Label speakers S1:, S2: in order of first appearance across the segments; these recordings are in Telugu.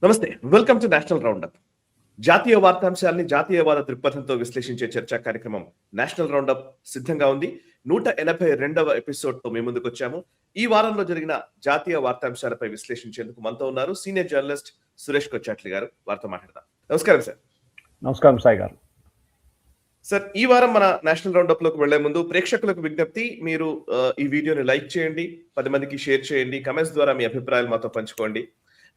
S1: నమస్తే. Welcome to national roundup. జాతీయ వార్తాంశాల్ని జాతీయవాద దృక్పథంతో విశ్లేషించే చర్చా కార్యక్రమం నేషనల్ రౌండప్ సిద్ధంగా ఉంది. 182వ ఎపిసోడ్‌తో మీ ముందుకొచ్చాము. ఈ వారంలో జరిగిన జాతీయ వార్తాంశాలపై విశ్లేషించేందుకు మనతో ఉన్నారు సీనియర్ జర్నలిస్ట్ సురేష్ కొచ్చాట్లి గారు. వారితో మాట్లాడదాం. నమస్కారం సార్.
S2: నమస్కారం సాయి గారు.
S1: సార్, ఈ వారం మన నేషనల్ రౌండప్ లోకి వెళ్లే ముందు ప్రేక్షకులకు విజ్ఞప్తి, మీరు ఈ వీడియోని లైక్ చేయండి, 10 మందికి షేర్ చేయండి, కమెంట్స్ ద్వారా మీ అభిప్రాయాలు మాతో పంచుకోండి.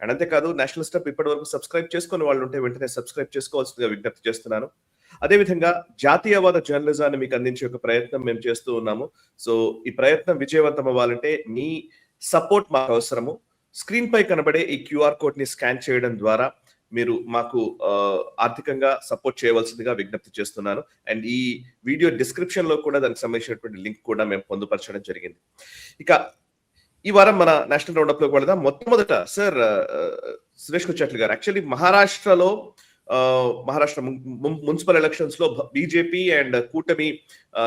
S1: అండ్ అంతేకాదు, నేషనల్ స్టెప్ ఇప్పటి వరకు సబ్స్క్రైబ్ చేసుకుని వాళ్ళు ఉంటే వెంటనే సబ్స్క్రైబ్ చేసుకోవాల్సిందిగా విజ్ఞప్తి చేస్తున్నాను. అదేవిధంగా జాతీయవాద జర్నలిజాన్ని మీకు అందించే ఒక ప్రయత్నం మేము చేస్తూ ఉన్నాము. సో ఈ ప్రయత్నం విజయవంతం అవ్వాలంటే మీ సపోర్ట్ మాకు అవసరము. స్క్రీన్ పై కనబడే ఈ క్యూఆర్ కోడ్ ని స్కాన్ చేయడం ద్వారా మీరు మాకు ఆర్థికంగా సపోర్ట్ చేయవలసిందిగా విజ్ఞప్తి చేస్తున్నాను. అండ్ ఈ వీడియో డిస్క్రిప్షన్ లో కూడా దానికి సంబంధించినటువంటి లింక్ కూడా మేము పొందుపరచడం జరిగింది. ఇక ఈ వారం మన నేషనల్ రౌండప్ లోకి వెళదాం. మొట్టమొదట సార్, సురేష్ కొచ్చాట్లి గారు, యాక్చువల్లీ మహారాష్ట్రలో మహారాష్ట్ర మున్సిపల్ ఎలక్షన్స్ లో బీజేపీ అండ్ కూటమి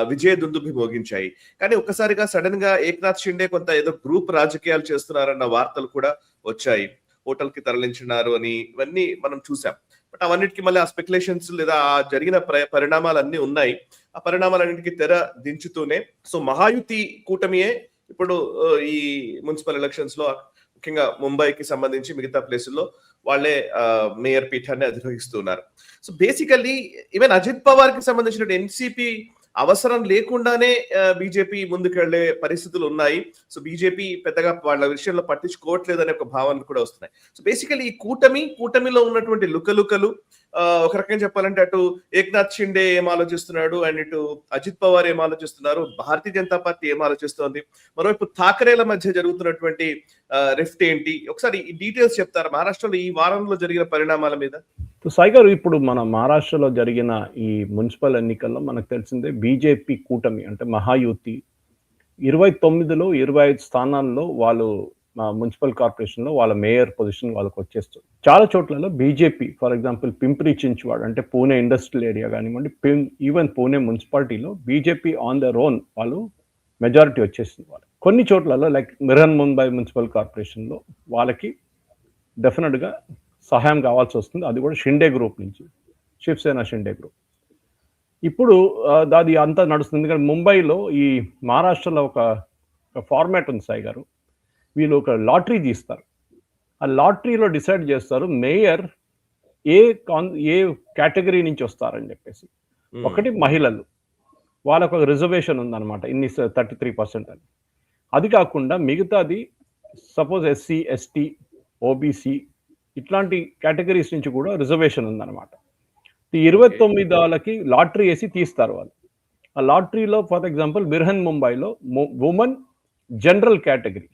S1: విజయ దుందుభి మోగించాయి. కానీ ఒక్కసారిగా సడన్ గా ఏక్నాథ్ షిండే కొంత ఏదో గ్రూప్ రాజకీయాలు చేస్తున్నారన్న వార్తలు కూడా వచ్చాయి. హోటల్ కి తరలించినారు అని ఇవన్నీ మనం చూసాం. బట్ అవన్నిటికీ మళ్ళీ ఆ స్పెక్యులేషన్స్ లేదా ఆ జరిగిన పరిణామాలన్నీ ఉన్నాయి. ఆ పరిణామాలన్నింటికి తెర దించుతూనే సో మహాయుతి కూటమియే ఇప్పుడు ఈ మున్సిపల్ ఎలక్షన్స్ లో ముఖ్యంగా ముంబైకి సంబంధించి మిగతా ప్లేసుల్లో వాళ్ళే మేయర్ పీఠాన్ని అధిరోహిస్తున్నారు. So basically even Ajit Pawar కి సంబంధించిన ఎన్సీపీ అవసరం లేకుండానే బీజేపీ ముందుకెళ్లే పరిస్థితులు ఉన్నాయి. సో బీజేపీ పెద్దగా వాళ్ళ విషయంలో పట్టించుకోవట్లేదనే ఒక భావనలు కూడా వస్తున్నాయి. సో బేసికల్లీ ఈ కూటమిలో ఉన్నటువంటి లుకలుకలు, ఒక రకంగా చెప్పాలంటే అటు ఏక్నాథ్ షిండే ఏం ఆలోచిస్తున్నాడు అండ్ ఇటు అజిత్ పవార్ ఏం ఆలోచిస్తున్నారు, భారతీయ జనతా పార్టీ ఏం ఆలోచిస్తోంది, మరోవైపు థాకరేల మధ్య జరుగుతున్నటువంటి రిఫ్ట్ ఏంటి, ఒకసారి ఈ డీటెయిల్స్ చెప్తారా మహారాష్ట్రలో ఈ వారంలో జరిగిన పరిణామాల మీద?
S2: సాయి గారు, ఇప్పుడు మన మహారాష్ట్రలో జరిగిన ఈ మున్సిపల్ ఎన్నికల్లో మనకు తెలిసిందే బీజేపీ కూటమి అంటే మహాయుతి 29లో 25 స్థానాల్లో వాళ్ళు మున్సిపల్ కార్పొరేషన్ లో వాళ్ళ మేయర్ పొజిషన్ వాళ్ళకి వచ్చేస్తుంది. చాలా చోట్లలో BJP, for example Pimpri Chinchwad అంటే పూణే ఇండస్ట్రియల్ ఏరియా కానివ్వండి, ఈవెన్ పూణే మున్సిపాలిటీలో బీజేపీ ఆన్ దర్ ఓన్ వాళ్ళు మెజారిటీ వచ్చేసింది. వాళ్ళు కొన్ని చోట్లలో లైక్ మిరన్ ముంబై మున్సిపల్ కార్పొరేషన్ లో వాళ్ళకి డెఫినెట్ గా సహాయం కావాల్సి వస్తుంది. అది కూడా షిండే గ్రూప్ నుంచి, శివసేన షిండే గ్రూప్. ఇప్పుడు అది అంతా నడుస్తుంది. ఎందుకంటే ముంబైలో ఈ మహారాష్ట్రలో ఒక ఫార్మాట్ ఉంది సాయి గారు. వీళ్ళు ఒక లాటరీ తీస్తారు. ఆ లాటరీలో డిసైడ్ చేస్తారు మేయర్ ఏ కేటగిరీ నుంచి వస్తారని చెప్పేసి. ఒకటి మహిళలు, వాళ్ళకు ఒక రిజర్వేషన్ ఉందన్నమాట, ఇన్ని 33% అని. అది కాకుండా మిగతాది సపోజ్ ఎస్సీ, ఎస్టీ, ఓబీసీ ఇట్లాంటి కేటగిరీస్ నుంచి కూడా రిజర్వేషన్ ఉందన్నమాట. 29 వాళ్ళకి లాటరీ వేసి తీస్తారు వాళ్ళు. ఆ లాటరీలో ఫర్ ఎగ్జాంపుల్ బిర్హన్ ముంబైలో ఉమెన్ జనరల్ కేటగిరీ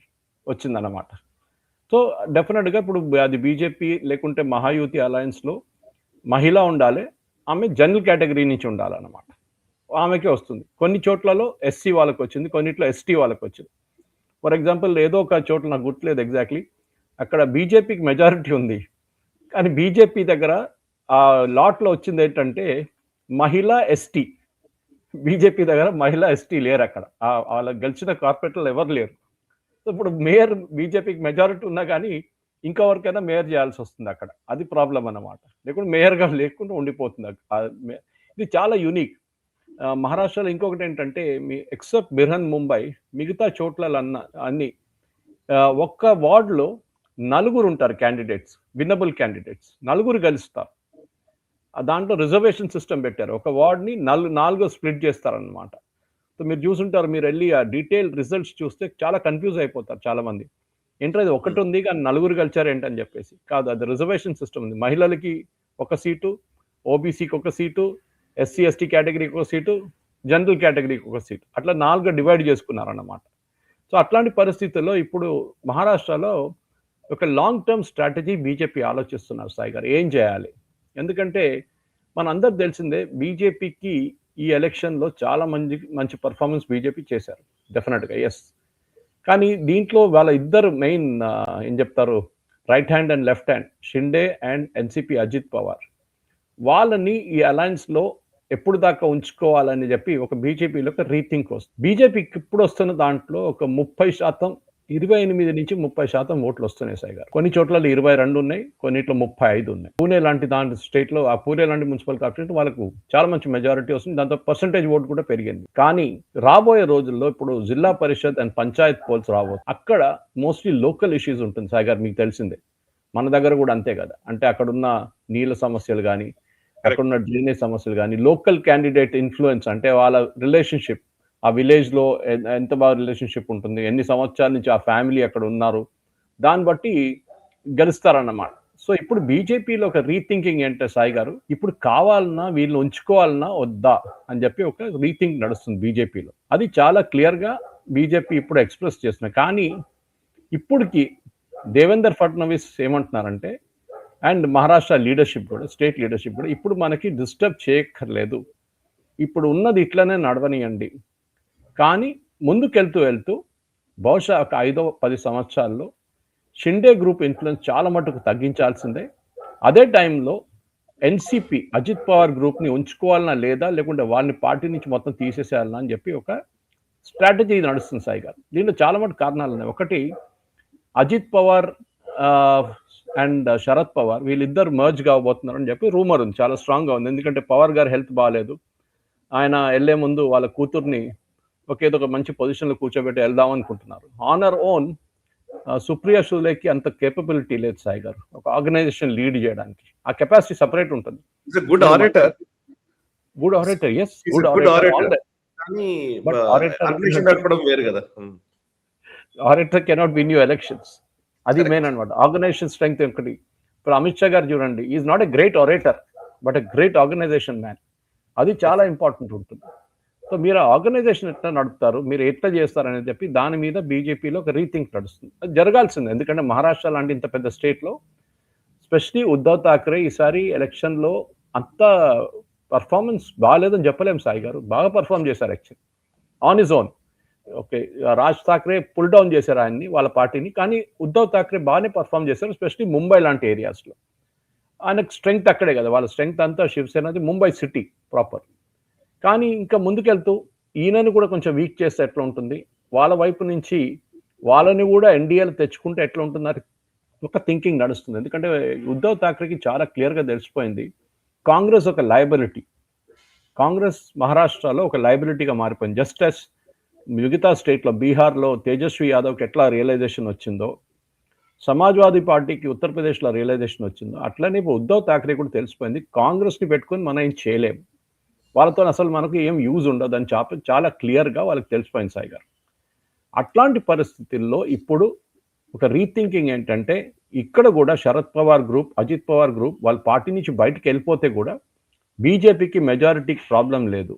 S2: వచ్చిందన్నమాట. సో డెఫినెట్గా ఇప్పుడు అది బీజేపీ లేకుంటే మహాయుతి అలయన్స్లో మహిళ ఉండాలి, ఆమె జనరల్ కేటగిరీ నుంచి ఉండాలన్నమాట, ఆమెకే వస్తుంది. కొన్ని చోట్లలో ఎస్సీ వాళ్ళకి వచ్చింది, కొన్నిట్లో ఎస్టీ వాళ్ళకి వచ్చింది. ఫర్ ఎగ్జాంపుల్ ఏదో ఒక చోట్ల నాకు గుర్తులేదు ఎగ్జాక్ట్లీ, అక్కడ బీజేపీకి మెజారిటీ ఉంది, కానీ బీజేపీ దగ్గర ఆ లాట్లో వచ్చింది ఏంటంటే మహిళా ఎస్టీ. బీజేపీ దగ్గర మహిళా ఎస్టీ లేరు అక్కడ, వాళ్ళకి గెలిచిన కార్పొరేటర్లు ఎవరు లేరు. సో ఇప్పుడు మేయర్ బీజేపీకి మెజారిటీ ఉన్నా కానీ ఇంకెవరికైనా మేయర్ చేయాల్సి వస్తుంది అక్కడ, అది ప్రాబ్లం అన్నమాట. లేకుంటే మేయర్గా లేకుండా ఉండిపోతుంది. ఇది చాలా యూనిక్. మహారాష్ట్రలో ఇంకొకటి ఏంటంటే ఎక్సెప్ట్ బిర్హన్ ముంబై మిగతా చోట్ల అన్ని ఒక్క వార్డులో 4 ఉంటారు క్యాండిడేట్స్, విన్నబుల్ క్యాండిడేట్స్, 4 గెలుస్తారు. దాంట్లో రిజర్వేషన్ సిస్టమ్ పెట్టారు. ఒక వార్డ్ని 4 స్ప్లిట్ చేస్తారనమాట. సో మీరు చూసుంటారు, మీరు వెళ్ళి ఆ డీటెయిల్ రిజల్ట్స్ చూస్తే చాలా కన్ఫ్యూజ్ అయిపోతారు చాలా మంది. ఏంటో అది ఒకటి ఉంది కానీ 4 గెలిచారు ఏంటని చెప్పేసి. కాదు, అది రిజర్వేషన్ సిస్టమ్ ఉంది. మహిళలకి 1 సీటు, ఓబీసీకి 1 సీటు, ఎస్సీ ఎస్టీ కేటగిరీకి 1 సీటు, జనరల్ కేటగిరీకి 1 సీటు, అట్లా 4 డివైడ్ చేసుకున్నారన్నమాట. సో అట్లాంటి పరిస్థితుల్లో ఇప్పుడు మహారాష్ట్రలో ఒక లాంగ్ టర్మ్ స్ట్రాటజీ బీజేపీ ఆలోచిస్తున్నారు సాయి గారు, ఏం చేయాలి. ఎందుకంటే మనందరూ తెలిసిందే బీజేపీకి ఈ ఎలక్షన్లో చాలా మంచి పర్ఫార్మెన్స్ బీజేపీ చేశారు డెఫినెట్గా, ఎస్. కానీ దీంట్లో వాళ్ళ ఇద్దరు మెయిన్ ఏం చెప్తారు, right hand and left hand, Shinde and NCP Ajit Pawar, వాళ్ళని ఈ అలయన్స్లో ఎప్పుడు దాకా ఉంచుకోవాలని చెప్పి ఒక బీజేపీలో ఒక రీథింక్ వస్తుంది. బీజేపీకి ఇప్పుడు వస్తున్న దాంట్లో ఒక 30% 28-30% ఓట్లు వస్తున్నాయి సాయి గారు. కొన్ని చోట్ల 22 ఉన్నాయి, కొన్నిట్లో 35 ఉన్నాయి. పూణే లాంటి దాంట్లో స్టేట్లో, ఆ పూణే లాంటి మున్సిపల్ కార్పొరేషన్ వాళ్ళకు చాలా మంచి మెజారిటీ వస్తుంది. దాంతో పర్సెంటేజ్ ఓటు కూడా పెరిగింది. కానీ రాబోయే రోజుల్లో ఇప్పుడు జిల్లా పరిషత్ అండ్ పంచాయత్ పోల్స్ రాబోతుంది. అక్కడ మోస్ట్లీ లోకల్ ఇష్యూస్ ఉంటుంది సాయి గారు, మీకు తెలిసిందే. మన దగ్గర కూడా అంతే కదా. అంటే అక్కడున్న నీళ్ళ సమస్యలు కానీ, అక్కడున్న డ్రైనేజ్ సమస్యలు కానీ, లోకల్ క్యాండిడేట్ ఇన్ఫ్లుయెన్స్, అంటే వాళ్ళ రిలేషన్షిప్, ఆ విలేజ్లో ఎంత బాగా రిలేషన్షిప్ ఉంటుంది, ఎన్ని సంవత్సరాల నుంచి ఆ ఫ్యామిలీ అక్కడ ఉన్నారు, దాన్ని బట్టి గెలుస్తారన్నమాట. సో ఇప్పుడు బీజేపీలో ఒక రీథింకింగ్ ఏంటంటే సాయి గారు, ఇప్పుడు కావాలన్నా వీళ్ళు ఉంచుకోవాలన్నా వద్దా అని చెప్పి ఒక రీథింక్ నడుస్తుంది బీజేపీలో. అది చాలా క్లియర్గా బీజేపీ ఇప్పుడు ఎక్స్ప్రెస్ చేస్తున్నారు. కానీ ఇప్పటికి దేవేందర్ ఫడ్నవీస్ ఏమంటున్నారంటే, అండ్ మహారాష్ట్ర లీడర్షిప్ కూడా, స్టేట్ లీడర్షిప్ కూడా, ఇప్పుడు మనకి డిస్టర్బ్ చేయక్కర్లేదు, ఇప్పుడు ఉన్నది ఇట్లనే నడవనియండి, కానీ వెళ్తూ బహుశా ఒక 5-10 సంవత్సరాల్లో షిండే గ్రూప్ ఇన్ఫ్లుయెన్స్ చాలా మటుకు తగ్గించాల్సిందే. అదే టైంలో ఎన్సీపీ అజిత్ పవార్ గ్రూప్ని ఉంచుకోవాలన్నా లేదా, లేకుంటే వాళ్ళని పార్టీ నుంచి మొత్తం తీసేసేయాలన్నా అని చెప్పి ఒక స్ట్రాటజీ నడుస్తుంది సాయి గారు. దీంట్లో చాలా మటుకు కారణాలు ఉన్నాయి. ఒకటి, అజిత్ పవార్ అండ్ శరద్ పవార్ వీళ్ళిద్దరు మర్జ్ కాబోతున్నారు అని చెప్పి రూమర్ ఉంది, చాలా స్ట్రాంగ్గా ఉంది. ఎందుకంటే పవార్ గారు హెల్త్ బాగాలేదు, ఆయన వెళ్లే ముందు వాళ్ళ కూతుర్ని ఏదో ఒక మంచి పొజిషన్లో కూర్చోబెట్టి వెళ్దాం అనుకుంటున్నారు. ఆనర్ ఓన్ సుప్రియా సూలేకి అంత కేపబిలిటీ లేదు సాయి గారు, ఒక ఆర్గనైజేషన్ లీడ్ చేయడానికి. ఆ కెపాసిటీ సపరేట్ ఉంటుంది.
S1: Good orator,
S2: yes, good orator.
S1: కానీ ఆర్గనైజేషన్ నడపడం వేరు కదా.
S2: Orator cannot win you elections, అది మెయిన్ అనమాట. ఆర్గనైజేషన్ స్ట్రెంగ్త్ ఒకటి. ఇప్పుడు అమిత్ షా గారు చూడండి, is not a great orator but a great organisation man. అది చాలా ఇంపార్టెంట్ ఉంటుంది. సో మీరు ఆర్గనైజేషన్ ఎట్లా నడుపుతారు, మీరు ఎట్లా చేస్తారని చెప్పి దాని మీద బీజేపీలో ఒక రీథింక్ నడుస్తుంది. అది జరగాల్సిందే. ఎందుకంటే మహారాష్ట్ర లాంటి ఇంత పెద్ద స్టేట్లో, స్పెషలీ ఉద్ధవ్ ఠాక్రే ఈసారి ఎలక్షన్లో అంత పర్ఫార్మెన్స్ బాగాలేదని చెప్పలేము సాయి గారు. బాగా పర్ఫార్మ్ చేశారు actually on his own. Okay, Raj Thackeray pull down చేశారు ఆయన్ని, వాళ్ళ పార్టీని. కానీ ఉద్ధవ్ ఠాక్రే బాగానే పర్ఫామ్ చేశారు, స్పెషలీ ముంబై లాంటి ఏరియాస్లో. ఆయనకు స్ట్రెంగ్త్ అక్కడే కదా, వాళ్ళ స్ట్రెంగ్త్ అంతా శివసేనది ముంబై సిటీ ప్రాపర్. కానీ ఇంకా ముందుకెళ్తూ ఈయనని కూడా కొంచెం వీక్ చేస్తే ఎట్లా ఉంటుంది, వాళ్ళ వైపు నుంచి వాళ్ళని కూడా ఎన్డీఏలు తెచ్చుకుంటే ఎట్లా ఉంటుందని ఒక థింకింగ్ నడుస్తుంది. ఎందుకంటే ఉద్ధవ్ ఠాక్రేకి చాలా క్లియర్గా తెలిసిపోయింది, కాంగ్రెస్ ఒక లయబిలిటీ. కాంగ్రెస్ మహారాష్ట్రలో ఒక లయబిలిటీగా మారిపోయింది. జస్ట్ యాజ్ మిగతా స్టేట్లో, బీహార్లో తేజస్వి యాదవ్కి ఎట్లా రియలైజేషన్ వచ్చిందో, సమాజ్వాదీ పార్టీకి ఉత్తరప్రదేశ్లో రియలైజేషన్ వచ్చిందో, అట్లనే ఇప్పుడు ఉద్ధవ్ ఠాక్రే కూడా తెలిసిపోయింది, కాంగ్రెస్ని పెట్టుకొని మనం ఏం చేయలేము, వాళ్ళతో అసలు మనకు ఏం యూజ్ ఉండదు అని చాలా క్లియర్గా వాళ్ళకి తెలిసిపోయింది సాయి గారు. అట్లాంటి పరిస్థితుల్లో ఇప్పుడు ఒక రీథింకింగ్ ఏంటంటే, ఇక్కడ కూడా శరద్ పవార్ గ్రూప్, అజిత్ పవార్ గ్రూప్ వాళ్ళ పార్టీ నుంచి బయటకు వెళ్ళిపోతే కూడా బీజేపీకి మెజారిటీకి ప్రాబ్లం లేదు,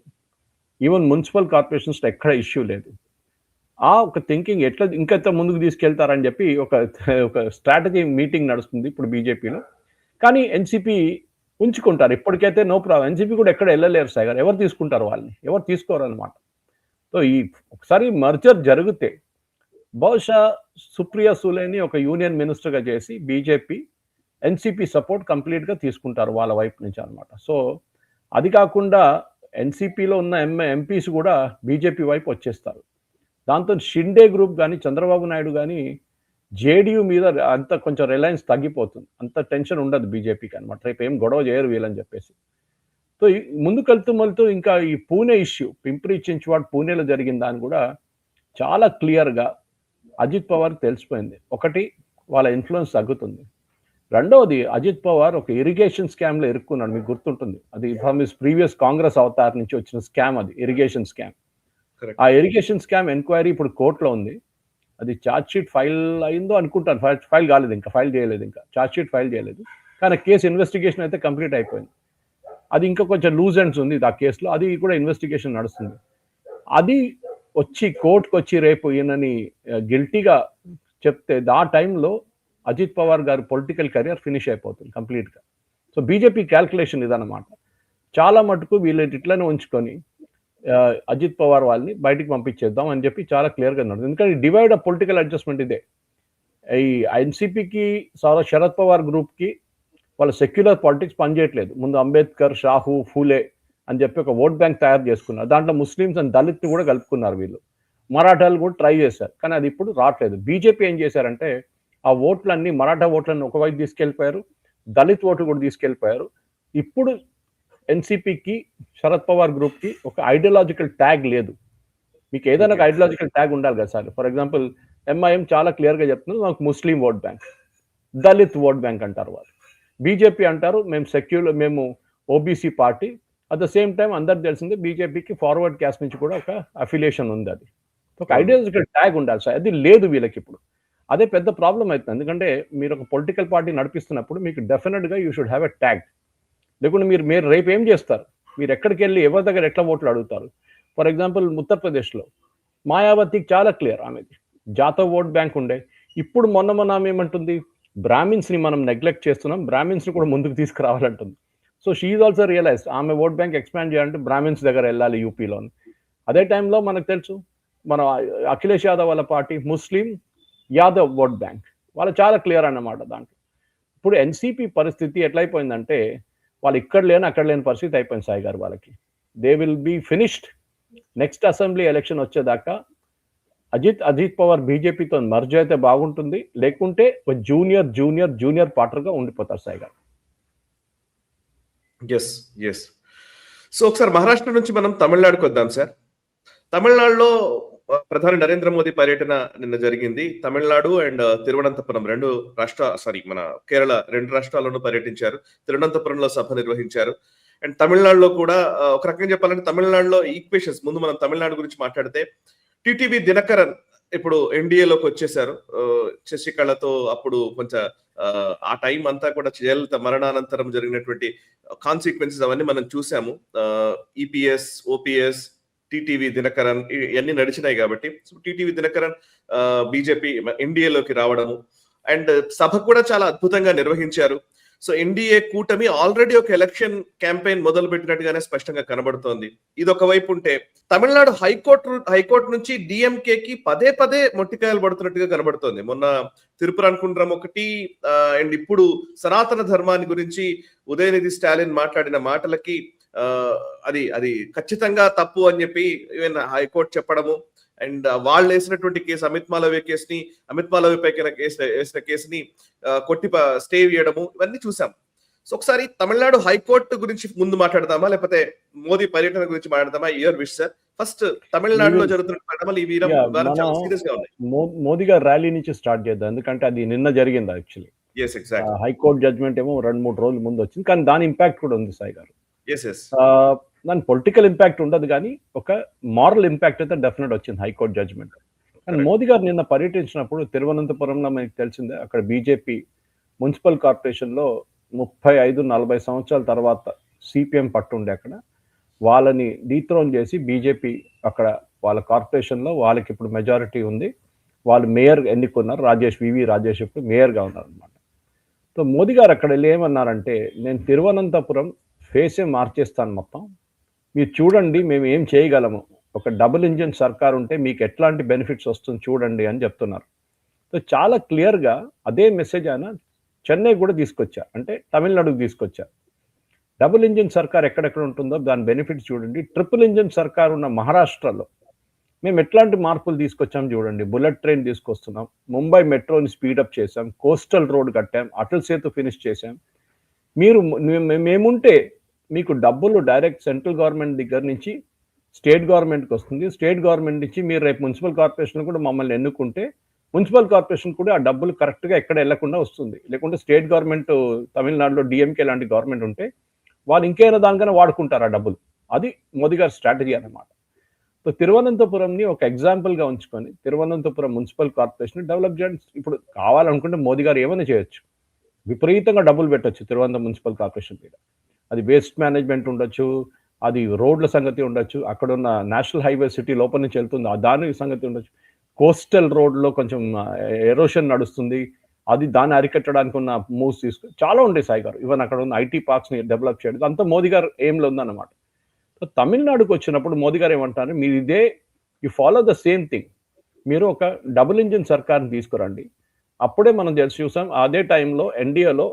S2: ఈవెన్ మున్సిపల్ కార్పొరేషన్స్లో ఎక్కడ ఇష్యూ లేదు. ఆ ఒక థింకింగ్ ఎట్లా ఇంకెంత ముందుకు తీసుకెళ్తారని చెప్పి ఒక స్ట్రాటజీ మీటింగ్ నడుస్తుంది ఇప్పుడు బీజేపీలో. కానీ ఎన్సీపీ ఉంచుకుంటారు ఇప్పటికైతే, నో ప్రాబ్లం. ఎన్సీపీ కూడా ఎక్కడ వెళ్ళలేరు సార్, ఎవరు తీసుకుంటారు వాళ్ళని, ఎవరు తీసుకోరు అనమాట. సో ఈ ఒకసారి మర్జర్ జరిగితే బహుశా సుప్రియా సూలేని ఒక యూనియన్ మినిస్టర్గా చేసి బీజేపీ ఎన్సీపీ సపోర్ట్ కంప్లీట్గా తీసుకుంటారు వాళ్ళ వైపు నుంచి అనమాట. సో అది కాకుండా ఎన్సీపీలో ఉన్న ఎంపీస్ కూడా బీజేపీ వైపు వచ్చేస్తారు. దాంతో షిండే గ్రూప్ కానీ, చంద్రబాబు నాయుడు కానీ, జేడీయూ మీద అంత కొంచెం రిలయన్స్ తగ్గిపోతుంది, అంత టెన్షన్ ఉండదు బీజేపీకి అనమాట. రేపు ఏం గొడవ చేయరు వీళ్ళని చెప్పేసి. సో ముందుకెళ్తూ ఇంకా ఈ పూణే ఇష్యూ, పింప్రి చించ్వాడ్ పూణేలో జరిగిన దాన్ని కూడా చాలా క్లియర్గా అజిత్ పవార్ తెలిసిపోయింది. ఒకటి, వాళ్ళ ఇన్ఫ్లుయెన్స్ తగ్గుతుంది. రెండవది, అజిత్ పవార్ ఒక ఇరిగేషన్ స్కామ్లో ఇరుక్కున్నాడు, మీకు గుర్తుంటుంది. అది from his previous Congress Avatar నుంచి వచ్చిన స్కామ్, అది ఇరిగేషన్ స్కామ్. ఆ ఇరిగేషన్ స్కామ్ ఎంక్వైరీ ఇప్పుడు కోర్టులో ఉంది. అది ఛార్జ్ షీట్ ఫైల్ అయిందో అనుకుంటాను, ఫైల్ కాలేదు, ఇంకా ఫైల్ చేయలేదు, ఇంకా ఛార్జ్ షీట్ ఫైల్ చేయలేదు. కానీ కేసు ఇన్వెస్టిగేషన్ అయితే కంప్లీట్ అయిపోయింది. అది ఇంకా కొంచెం లూజ్ ఎండ్స్ ఉంది ఆ కేసులో, అది కూడా ఇన్వెస్టిగేషన్ నడుస్తుంది. అది వచ్చి కోర్టుకు వచ్చి రేపు ఈయనని గిల్టీగా చెప్తే ఆ టైంలో అజిత్ పవార్ గారి పొలిటికల్ కెరియర్ ఫినిష్ అయిపోతుంది కంప్లీట్గా. సో బీజేపీ క్యాల్కులేషన్ ఇదన్నమాట. చాలా మటుకు వీళ్ళు ఇట్లనే ఉంచుకొని అజిత్ పవార్ వాళ్ళని బయటికి పంపించేద్దాం అని చెప్పి చాలా క్లియర్గా నడుతుంది. ఎందుకంటే డివైడ్ ఆఫ్ పొలిటికల్ అడ్జస్ట్మెంట్ ఇదే. ఈ ఎన్సీపీకి శరద్ పవార్ గ్రూప్కి వాళ్ళ సెక్యులర్ పాలిటిక్స్ పనిచేయట్లేదు. ముందు అంబేద్కర్, షాహు, ఫూలే అని చెప్పి ఒక ఓట్ బ్యాంక్ తయారు చేసుకున్నారు. దాంట్లో ముస్లిమ్స్ అండ్ దళిత్ కూడా కలుపుకున్నారు వీళ్ళు. మరాఠాలు కూడా ట్రై చేశారు, కానీ అది ఇప్పుడు రావట్లేదు. బీజేపీ ఏం చేశారంటే ఆ ఓట్లన్నీ మరాఠా ఓట్లన్నీ ఒకవైపు తీసుకెళ్ళిపోయారు, దళిత్ ఓట్లు కూడా తీసుకెళ్ళిపోయారు. ఇప్పుడు ఎన్సీపీకి, శరద్ పవార్ గ్రూప్కి ఒక ఐడియాలజికల్ ట్యాగ్ లేదు. మీకు ఏదైనా ఒక ఐడియాలజికల్ ట్యాగ్ ఉండాలి కదా సార్. ఫర్ ఎగ్జాంపుల్ ఎంఐఎం చాలా క్లియర్గా చెప్తున్నారు, మాకు ముస్లిం vote bank, Dalit vote bank అంటారు వాళ్ళు. బీజేపీ అంటారు మేము సెక్యులర్, మేము OBC party. At the same time అందరికి తెలిసిందే బీజేపీకి ఫార్వర్డ్ క్యాస్ట్ నుంచి కూడా ఒక అఫిలియేషన్ ఉంది. అది ఒక ఐడియాలజికల్ ట్యాగ్ ఉండాలి సార్, అది లేదు వీళ్ళకి ఇప్పుడు. అదే పెద్ద ప్రాబ్లం అవుతుంది. ఎందుకంటే మీరు ఒక పొలిటికల్ పార్టీ నడిపిస్తున్నప్పుడు మీకు డెఫినెట్గా you should have a tag. లేకుంటే మీరు రేపు ఏం చేస్తారు, మీరు ఎక్కడికి వెళ్ళి ఎవరి దగ్గర ఎట్లా ఓట్లు అడుగుతారు. ఫర్ ఎగ్జాంపుల్ ఉత్తరప్రదేశ్లో మాయావతికి చాలా క్లియర్, ఆమెది జాతవ్ ఓట్ బ్యాంక్ ఉండే. ఇప్పుడు మొన్న ఆమె ఏమంటుంది, బ్రాహ్మిన్స్ని మనం నెగ్లెక్ట్ చేస్తున్నాం, బ్రాహ్మిన్స్ని కూడా ముందుకు తీసుకురావాలంటుంది. So she is also realize ఆమె ఓట్ బ్యాంక్ ఎక్స్పాండ్ చేయాలంటే బ్రాహ్మిన్స్ దగ్గర వెళ్ళాలి యూపీలో. అదే టైంలో మనకు తెలుసు మన అఖిలేష్ యాదవ్ వాళ్ళ party Muslim Yadav vote bank, వాళ్ళు చాలా క్లియర్ అన్నమాట దాంట్లో. ఇప్పుడు ఎన్సీపీ పరిస్థితి ఎట్లయిపోయిందంటే వాళ్ళు ఇక్కడ లేని అక్కడ లేని పరిస్థితి అయిపోయింది సాయి గారు వాళ్ళకి. They will be finished next assembly election వచ్చేదాకా. అజిత్ పవార్ బీజేపీతో మర్జ్ అయితే బాగుంటుంది, లేకుంటే జూనియర్ పార్ట్నర్గా ఉండిపోతారు సాయి గారు.
S1: ఎస్. సో ఒకసారి మహారాష్ట్ర నుంచి మనం తమిళనాడుకు వద్దాం సార్. తమిళనాడులో ప్రధాని నరేంద్ర మోదీ పర్యటన నిన్న జరిగింది. తమిళనాడు అండ్ తిరువనంతపురం మన కేరళ రెండు రాష్ట్రాల్లోనూ పర్యటించారు. తిరువనంతపురంలో సభ నిర్వహించారు. అండ్ తమిళనాడులో కూడా ఒక రకంగా చెప్పాలంటే తమిళనాడులో ఈక్వేషన్స్, ముందు మనం తమిళనాడు గురించి మాట్లాడితే టిటివి దినకరన్ ఇప్పుడు ఎన్డీఏలోకి వచ్చేసారు. శశికళతో అప్పుడు కొంచెం ఆ టైం అంతా కూడా జయలలిత మరణానంతరం జరిగినటువంటి కాన్సిక్వెన్సెస్ అవన్నీ మనం చూసాము. ఈపీఎస్, ఓపీఎస్, టిటివి దినకరన్ ఇవన్నీ నడిచినాయి కాబట్టి టిటివి దినకరన్ బీజేపీ ఎన్డీఏలోకి రావడము అండ్ సభ కూడా చాలా అద్భుతంగా నిర్వహించారు. సో ఎన్డీఏ కూటమి ఆల్రెడీ ఒక ఎలక్షన్ క్యాంపెయిన్ మొదలు పెట్టినట్టుగానే స్పష్టంగా కనబడుతోంది. ఇది ఒక వైపు ఉంటే తమిళనాడు హైకోర్టు నుంచి డిఎంకేకి పదే మొట్టికాయలు పడుతున్నట్టుగా కనబడుతోంది. మొన్న తిరుపురాన్కుండ్రం ఒకటి అండ్ ఇప్పుడు సనాతన ధర్మాన్ని గురించి ఉదయనిధి స్టాలిన్ మాట్లాడిన మాటలకి అది ఖచ్చితంగా తప్పు అని చెప్పి ఈవెన్ హైకోర్టు చెప్పడము అండ్ వాళ్ళు వేసినటువంటి కేసు అమిత్ మాలవ్య పై వేసిన కేసుని కొట్టి స్టే చేయడము ఇవన్నీ చూసాం. సో ఒకసారి తమిళనాడు హైకోర్టు గురించి ముందు మాట్లాడదామా, లేకపోతే మోదీ పర్యటన గురించి మాట్లాడదామా? Your wish sir. ఫస్ట్ తమిళనాడులో జరుగుతున్న పరిణామాలు ఈ వారం చాలా సీరియస్ గా ఉన్నాయి.
S2: మోదీ గారు ర్యాలీ నుంచి స్టార్ట్ చేద్దాం, ఎందుకంటే అది నిన్న జరిగింది యాక్చువల్లీ. హైకోర్టు జడ్జ్మెంట్ ఏమో 2-3 రోజుల ముందు వచ్చింది, కానీ దాని ఇంపాక్ట్ కూడా ఉంది సాయి గారు. దాని పొలిటికల్ ఇంపాక్ట్ ఉండదు, కానీ ఒక మారల్ ఇంపాక్ట్ అయితే డెఫినెట్ వచ్చింది హైకోర్టు జడ్జ్మెంట్. కానీ మోదీ గారు నిన్న పర్యటించినప్పుడు తిరువనంతపురంలో మనకి తెలిసిందే, అక్కడ బీజేపీ మున్సిపల్ కార్పొరేషన్లో 35-40 సంవత్సరాల తర్వాత సిపిఎం పట్టుండే అక్కడ వాళ్ళని డీథ్రోన్ చేసి బీజేపీ అక్కడ వాళ్ళ కార్పొరేషన్లో వాళ్ళకి ఇప్పుడు మెజారిటీ ఉంది. వాళ్ళు మేయర్ ఎన్నుకున్నారు, వివి రాజేష్ ఇప్పుడు మేయర్గా ఉన్నారు అనమాట. సో మోదీ గారు అక్కడ వెళ్ళి ఏమన్నారంటే, నేను తిరువనంతపురం ఫేసే మార్చేస్తాను మొత్తం, మీరు చూడండి మేము ఏం చేయగలము, ఒక డబుల్ ఇంజిన్ సర్కార్ ఉంటే మీకు ఎట్లాంటి బెనిఫిట్స్ వస్తుంది చూడండి అని చెప్తున్నారు. సో చాలా క్లియర్గా అదే మెసేజ్ ఆయన చెన్నై కూడా తీసుకొచ్చారు, అంటే తమిళనాడుకు తీసుకొచ్చారు. డబుల్ ఇంజిన్ సర్కార్ ఎక్కడెక్కడ ఉంటుందో దాని బెనిఫిట్స్ చూడండి. ట్రిపుల్ ఇంజిన్ సర్కార్ ఉన్న మహారాష్ట్రలో మేము ఎట్లాంటి మార్పులు తీసుకొచ్చాం చూడండి. బుల్లెట్ ట్రైన్ తీసుకొస్తున్నాం, ముంబై మెట్రోని స్పీడప్ చేసాం, కోస్టల్ రోడ్ కట్టాం, అటల్ సేతు ఫినిష్ చేసాం. మేముంటే మీకు డబ్బులు డైరెక్ట్ సెంట్రల్ గవర్నమెంట్ దగ్గర నుంచి స్టేట్ గవర్నమెంట్కి వస్తుంది. స్టేట్ గవర్నమెంట్ నుంచి మీరు రేపు మున్సిపల్ కార్పొరేషన్ కూడా మమ్మల్ని ఎన్నుకుంటే మున్సిపల్ కార్పొరేషన్ కూడా ఆ డబ్బులు కరెక్ట్గా ఎక్కడ వెళ్లకుండా వస్తుంది. లేకుంటే స్టేట్ గవర్నమెంట్ తమిళనాడులో డిఎంకే లాంటి గవర్నమెంట్ ఉంటే వాళ్ళు ఇంకేమైనా దానికైనా వాడుకుంటారు ఆ డబ్బులు. అది మోదీ గారి స్ట్రాటజీ అన్నమాట. సో తిరువనంతపురంని ఒక ఎగ్జాంపుల్గా ఉంచుకొని తిరువనంతపురం మున్సిపల్ కార్పొరేషన్ డెవలప్ చేయడం ఇప్పుడు కావాలనుకుంటే మోదీ గారు ఏమైనా చేయొచ్చు. విపరీతంగా డబ్బులు పెట్టచ్చు తిరువనంతపురం మున్సిపల్ కార్పొరేషన్ మీద. అది వేస్ట్ మేనేజ్మెంట్ ఉండొచ్చు, అది రోడ్ల సంగతి ఉండొచ్చు, అక్కడ ఉన్న నేషనల్ హైవే సిటీ లోపల నుంచి వెళ్తుంది దాని సంగతి ఉండొచ్చు, కోస్టల్ రోడ్లో కొంచెం ఎరోషన్ నడుస్తుంది, అది దాన్ని అరికట్టడానికి ఉన్న మూవ్స్ తీసుకుని చాలా ఉండే సాయి గారు. ఈవెన్ అక్కడ ఉన్న ఐటీ పార్క్స్ని డెవలప్ చేయడం అంతా మోదీ గారు ఏంలో ఉందన్నమాట. సో తమిళనాడుకు వచ్చినప్పుడు మోదీ గారు ఏమంటారు, మీరు you follow the same thing, మీరు ఒక డబుల్ ఇంజిన్ సర్కార్ని తీసుకురండి. అప్పుడే మనం చూసాం అదే టైంలో ఎన్డీఏలో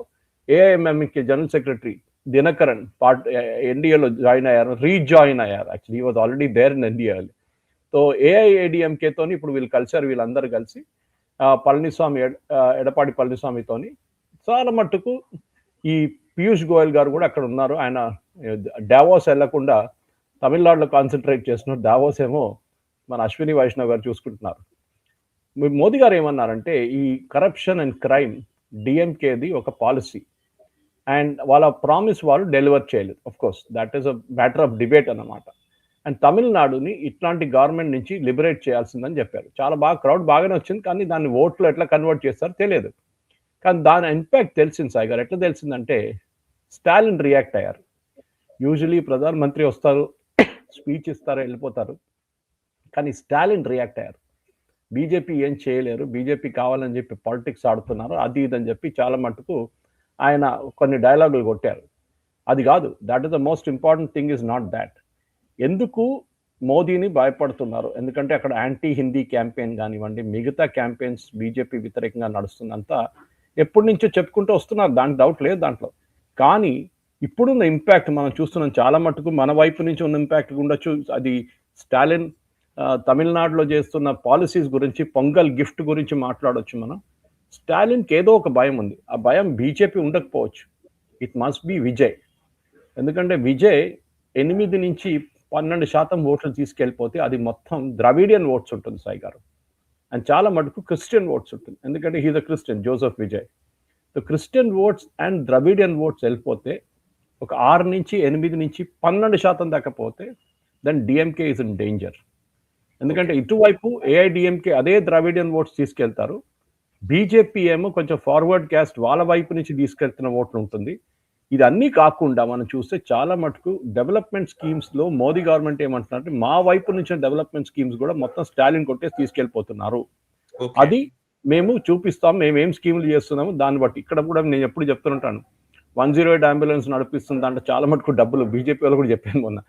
S2: ఏఐఎంఎంకి జనరల్ సెక్రటరీ దినకరన్ ఎన్డీఏలో రీజాయిన్ అయ్యారు. Actually he was already there in NDA. So so ఏఐఏడిఎంకేతోని ఇప్పుడు వీళ్ళు కలిశారు, వీళ్ళందరూ కలిసి పళనిస్వామి ఎడపాడి పళనిస్వామితోని చాలా మట్టుకు ఈ పీయూష్ గోయల్ గారు కూడా అక్కడ ఉన్నారు. ఆయన డావోస్ వెళ్లకుండా తమిళనాడులో కాన్సన్ట్రేట్ చేస్తున్నారు. డావోస్ ఏమో మన అశ్విని వైష్ణవ్ గారు చూసుకుంటున్నారు. మోదీ గారు ఏమన్నారంటే ఈ కరప్షన్ అండ్ క్రైమ్ డిఎంకేది ఒక పాలసీ అండ్ వాళ్ళ ప్రామిస్ వాళ్ళు డెలివర్ చేయలేదు. Of course that is a matter of debate అన్నమాట. అండ్ తమిళనాడుని ఇట్లాంటి గవర్నమెంట్ నుంచి లిబరేట్ చేయాల్సిందని చెప్పారు. చాలా బాగా క్రౌడ్ బాగానే వచ్చింది, కానీ దాన్ని ఓట్లు ఎట్లా కన్వర్ట్ చేస్తారో తెలియదు. కానీ దాని ఇంపాక్ట్ తెలిసింది సాయి గారు. ఎట్లా తెలిసిందంటే స్టాలిన్ రియాక్ట్ అయ్యారు. యూజువలీ ప్రధానమంత్రి వస్తారు, స్పీచ్ ఇస్తారు, వెళ్ళిపోతారు. కానీ స్టాలిన్ రియాక్ట్ అయ్యారు. బీజేపీ ఏం చేయలేరు, బీజేపీ కావాలని చెప్పి పాలిటిక్స్ ఆడుతున్నారు, అది ఇదని చెప్పి చాలా మటుకు ఆయన కొన్ని డైలాగులు కొట్టారు. అది కాదు, that is the most important thing is not that. ఎందుకు మోదీని భయపడుతున్నారు? ఎందుకంటే అక్కడ యాంటీ హిందీ క్యాంపెయిన్ కానివ్వండి, మిగతా క్యాంపెయిన్స్ బీజేపీ వ్యతిరేకంగా నడుస్తుందంతా ఎప్పటి నుంచో చెప్పుకుంటూ వస్తున్నారు, దానికి డౌట్ లేదు దాంట్లో. కానీ ఇప్పుడున్న ఇంపాక్ట్ మనం చూస్తున్నాం, చాలా మటుకు మన వైపు నుంచి ఉన్న ఇంపాక్ట్ ఉండొచ్చు. అది స్టాలిన్ తమిళనాడులో చేస్తున్న పాలసీస్ గురించి, పొంగల్ గిఫ్ట్ గురించి మాట్లాడవచ్చు మనం. స్టాలిన్కి ఏదో ఒక భయం ఉంది. ఆ భయం బీజేపీ ఉండకపోవచ్చు, ఇట్ మస్ట్ బి విజయ్. ఎందుకంటే విజయ్ 8 నుంచి 12% ఓట్లు తీసుకెళ్ళిపోతే అది మొత్తం ద్రవిడియన్ ఓట్స్ ఉంటుంది సాయి గారు. అండ్ చాలా మటుకు క్రిస్టియన్ ఓట్స్ ఉంటుంది, ఎందుకంటే he's a Christian, Joseph Vijay. So Christian votes and Dravidian votes వెళ్ళిపోతే ఒక 6 నుంచి 8 నుంచి 12% దాకా పోతే then DMK is in danger. ఎందుకంటే ఇటువైపు ఏఐడిఎంకే అదే ద్రవిడియన్ ఓట్స్ తీసుకెళ్తారు, బీజేపీ ఏమో కొంచెం ఫార్వర్డ్ క్యాస్ట్ వాళ్ళ వైపు నుంచి తీసుకెళ్తున్న ఓట్లు ఉంటుంది. ఇది అన్నీ కాకుండా మనం చూస్తే చాలా మటుకు డెవలప్మెంట్ స్కీమ్స్లో మోదీ గవర్నమెంట్ ఏమంటున్నారంటే మా వైపు నుంచి డెవలప్మెంట్ స్కీమ్స్ కూడా మొత్తం స్టాలిన్ కొట్టేసి తీసుకెళ్ళిపోతున్నారు. అది మేము చూపిస్తాం, మేము ఏం స్కీములు చేస్తున్నాము దాన్ని బట్టి. ఇక్కడ కూడా నేను ఎప్పుడు చెప్తుంటాను, 108 అంబులెన్స్ నడిపిస్తుంది, దాంట్లో చాలా మటుకు డబ్బులు బీజేపీ వాళ్ళు కూడా చెప్పాను మొన్న,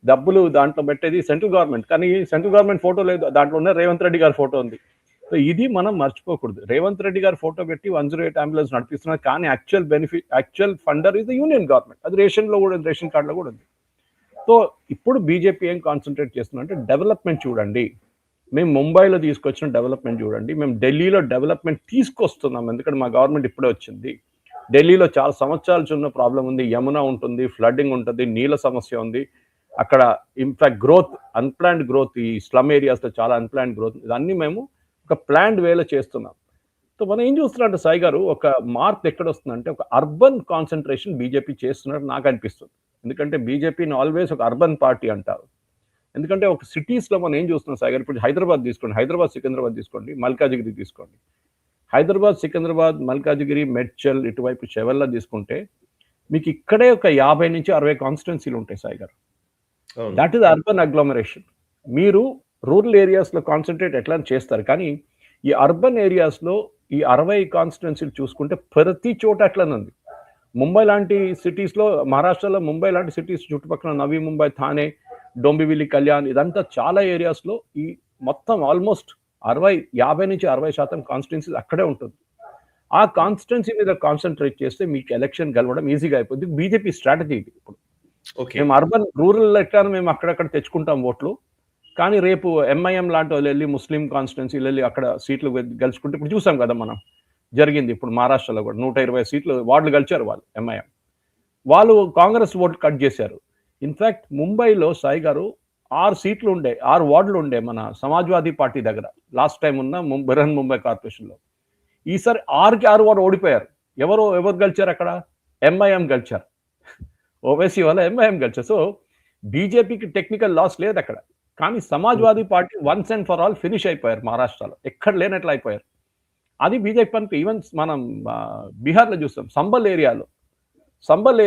S2: డబ్బులు దాంట్లో పెట్టేది సెంట్రల్ గవర్నమెంట్, కానీ సెంట్రల్ గవర్నమెంట్ ఫోటో లేదు, దాంట్లో ఉన్న రేవంత్ రెడ్డి గారి ఫోటో ఉంది. సో ఇది మనం మర్చిపోకూడదు. రేవంత్ రెడ్డి గారి ఫోటో పెట్టి 108 అంబులెన్స్ నడిపిస్తున్నారు, కానీ యాక్చువల్ ఫండర్ ఇది యూనియన్ గవర్నమెంట్. అది రేషన్లో కూడా, రేషన్ కార్డులో కూడా ఉంది. సో ఇప్పుడు బీజేపీ ఏం కాన్సన్ట్రేట్ చేస్తుందంటే డెవలప్మెంట్ చూడండి, మేము ముంబైలో తీసుకొచ్చిన డెవలప్మెంట్ చూడండి, మేము ఢిల్లీలో డెవలప్మెంట్ తీసుకొస్తున్నాం, ఎందుకంటే మా గవర్నమెంట్ ఇప్పుడే వచ్చింది. ఢిల్లీలో చాలా సంవత్సరాల చిన్న ప్రాబ్లం ఉంది, యమునా ఉంటుంది, ఫ్లడ్డింగ్ ఉంటుంది, నీళ్ళ సమస్య ఉంది. అక్కడ ఇన్ఫాక్ట్ గ్రోత్, అన్ప్లాన్డ్ గ్రోత్, ఈ స్లమ్ ఏరియాస్లో చాలా అన్ప్లాన్డ్ గ్రోత్, ఇదన్నీ మేము ఒక ప్లాన్డ్ వేలో చేస్తున్నాం. సో మనం ఏం చూస్తున్నారంటే సాయి గారు, ఒక మార్పు ఎక్కడ వస్తుందంటే ఒక అర్బన్ కాన్సన్ట్రేషన్ బీజేపీ చేస్తున్నట్టు నాకు అనిపిస్తుంది. ఎందుకంటే బీజేపీని ఆల్వేస్ ఒక అర్బన్ పార్టీ అంటారు. ఎందుకంటే ఒక సిటీస్లో మనం ఏం చూస్తున్నాం సాయి గారు, ఇప్పుడు హైదరాబాద్ తీసుకోండి, హైదరాబాద్ సికింద్రాబాద్ తీసుకోండి, మల్కాజిగిరి తీసుకోండి. హైదరాబాద్ సికింద్రాబాద్ మల్కాజిగిరి మెడ్చల్ ఇటువైపు చెవెల్లా తీసుకుంటే మీకు ఇక్కడే ఒక 50 నుంచి 60 కాన్స్టిట్యున్సీలు ఉంటాయి సాయి గారు. That is urban agglomeration. మీరు రూరల్ ఏరియాస్లో కాన్సన్ట్రేట్ ఎట్లా చేస్తారు, కానీ ఈ అర్బన్ ఏరియాస్లో ఈ 60 కాన్స్టిట్యున్సీలు చూసుకుంటే ప్రతి చోట అట్లనే ఉంది. ముంబై లాంటి సిటీస్లో, మహారాష్ట్రలో ముంబై లాంటి సిటీస్ చుట్టుపక్కల నవీ ముంబై, థానే, డొంబివిలి, కళ్యాణ్, ఇదంతా చాలా ఏరియాస్లో ఈ మొత్తం ఆల్మోస్ట్ 50 నుంచి 60% కాన్స్టిట్యున్సీస్ అక్కడే ఉంటుంది. ఆ కాన్స్టిట్యున్సీ మీద కాన్సన్ట్రేట్ చేస్తే మీకు ఎలక్షన్ గెలవడం ఈజీగా అయిపోద్ది. బీజేపీ స్ట్రాటజీ ఇది. ఇప్పుడు మేము అర్బన్ రూరల్ ఎట్లా మేము అక్కడక్కడ తెచ్చుకుంటాం ఓట్లు, కానీ రేపు ఎంఐఎం లాంటి వాళ్ళు వెళ్ళి ముస్లిం కాన్స్టిట్యున్సీలు వెళ్ళి అక్కడ సీట్లు గెలుచుకుంటే ఇప్పుడు చూసాం కదా మనం, జరిగింది ఇప్పుడు మహారాష్ట్రలో కూడా 120 సీట్లు వార్డులు గెలిచారు వాళ్ళు ఎంఐఎం. వాళ్ళు కాంగ్రెస్ ఓట్లు కట్ చేశారు. ఇన్ఫాక్ట్ ముంబైలో సాయి గారు 6 వార్డులు ఉండే మన సమాజ్వాదీ పార్టీ దగ్గర లాస్ట్ టైం ఉన్న బృహన్ ముంబై కార్పొరేషన్లో. ఈసారి 6 వార్డు ఓడిపోయారు. ఎవరు గెలిచారు అక్కడ? ఎంఐఎం గెలిచారు. ఓవైసీ వల్ల ఎంఐఎం గెలిచారు. సో బీజేపీకి టెక్నికల్ లాస్ లేదు అక్కడ, కానీ Samajwadi party once and for all finish అయిపోయారు మహారాష్ట్రలో, ఎక్కడ లేనట్లు అయిపోయారు. అది బీజేపీ పనికి. ఈవెన్ మనం బీహార్లో చూస్తాం, సంబల్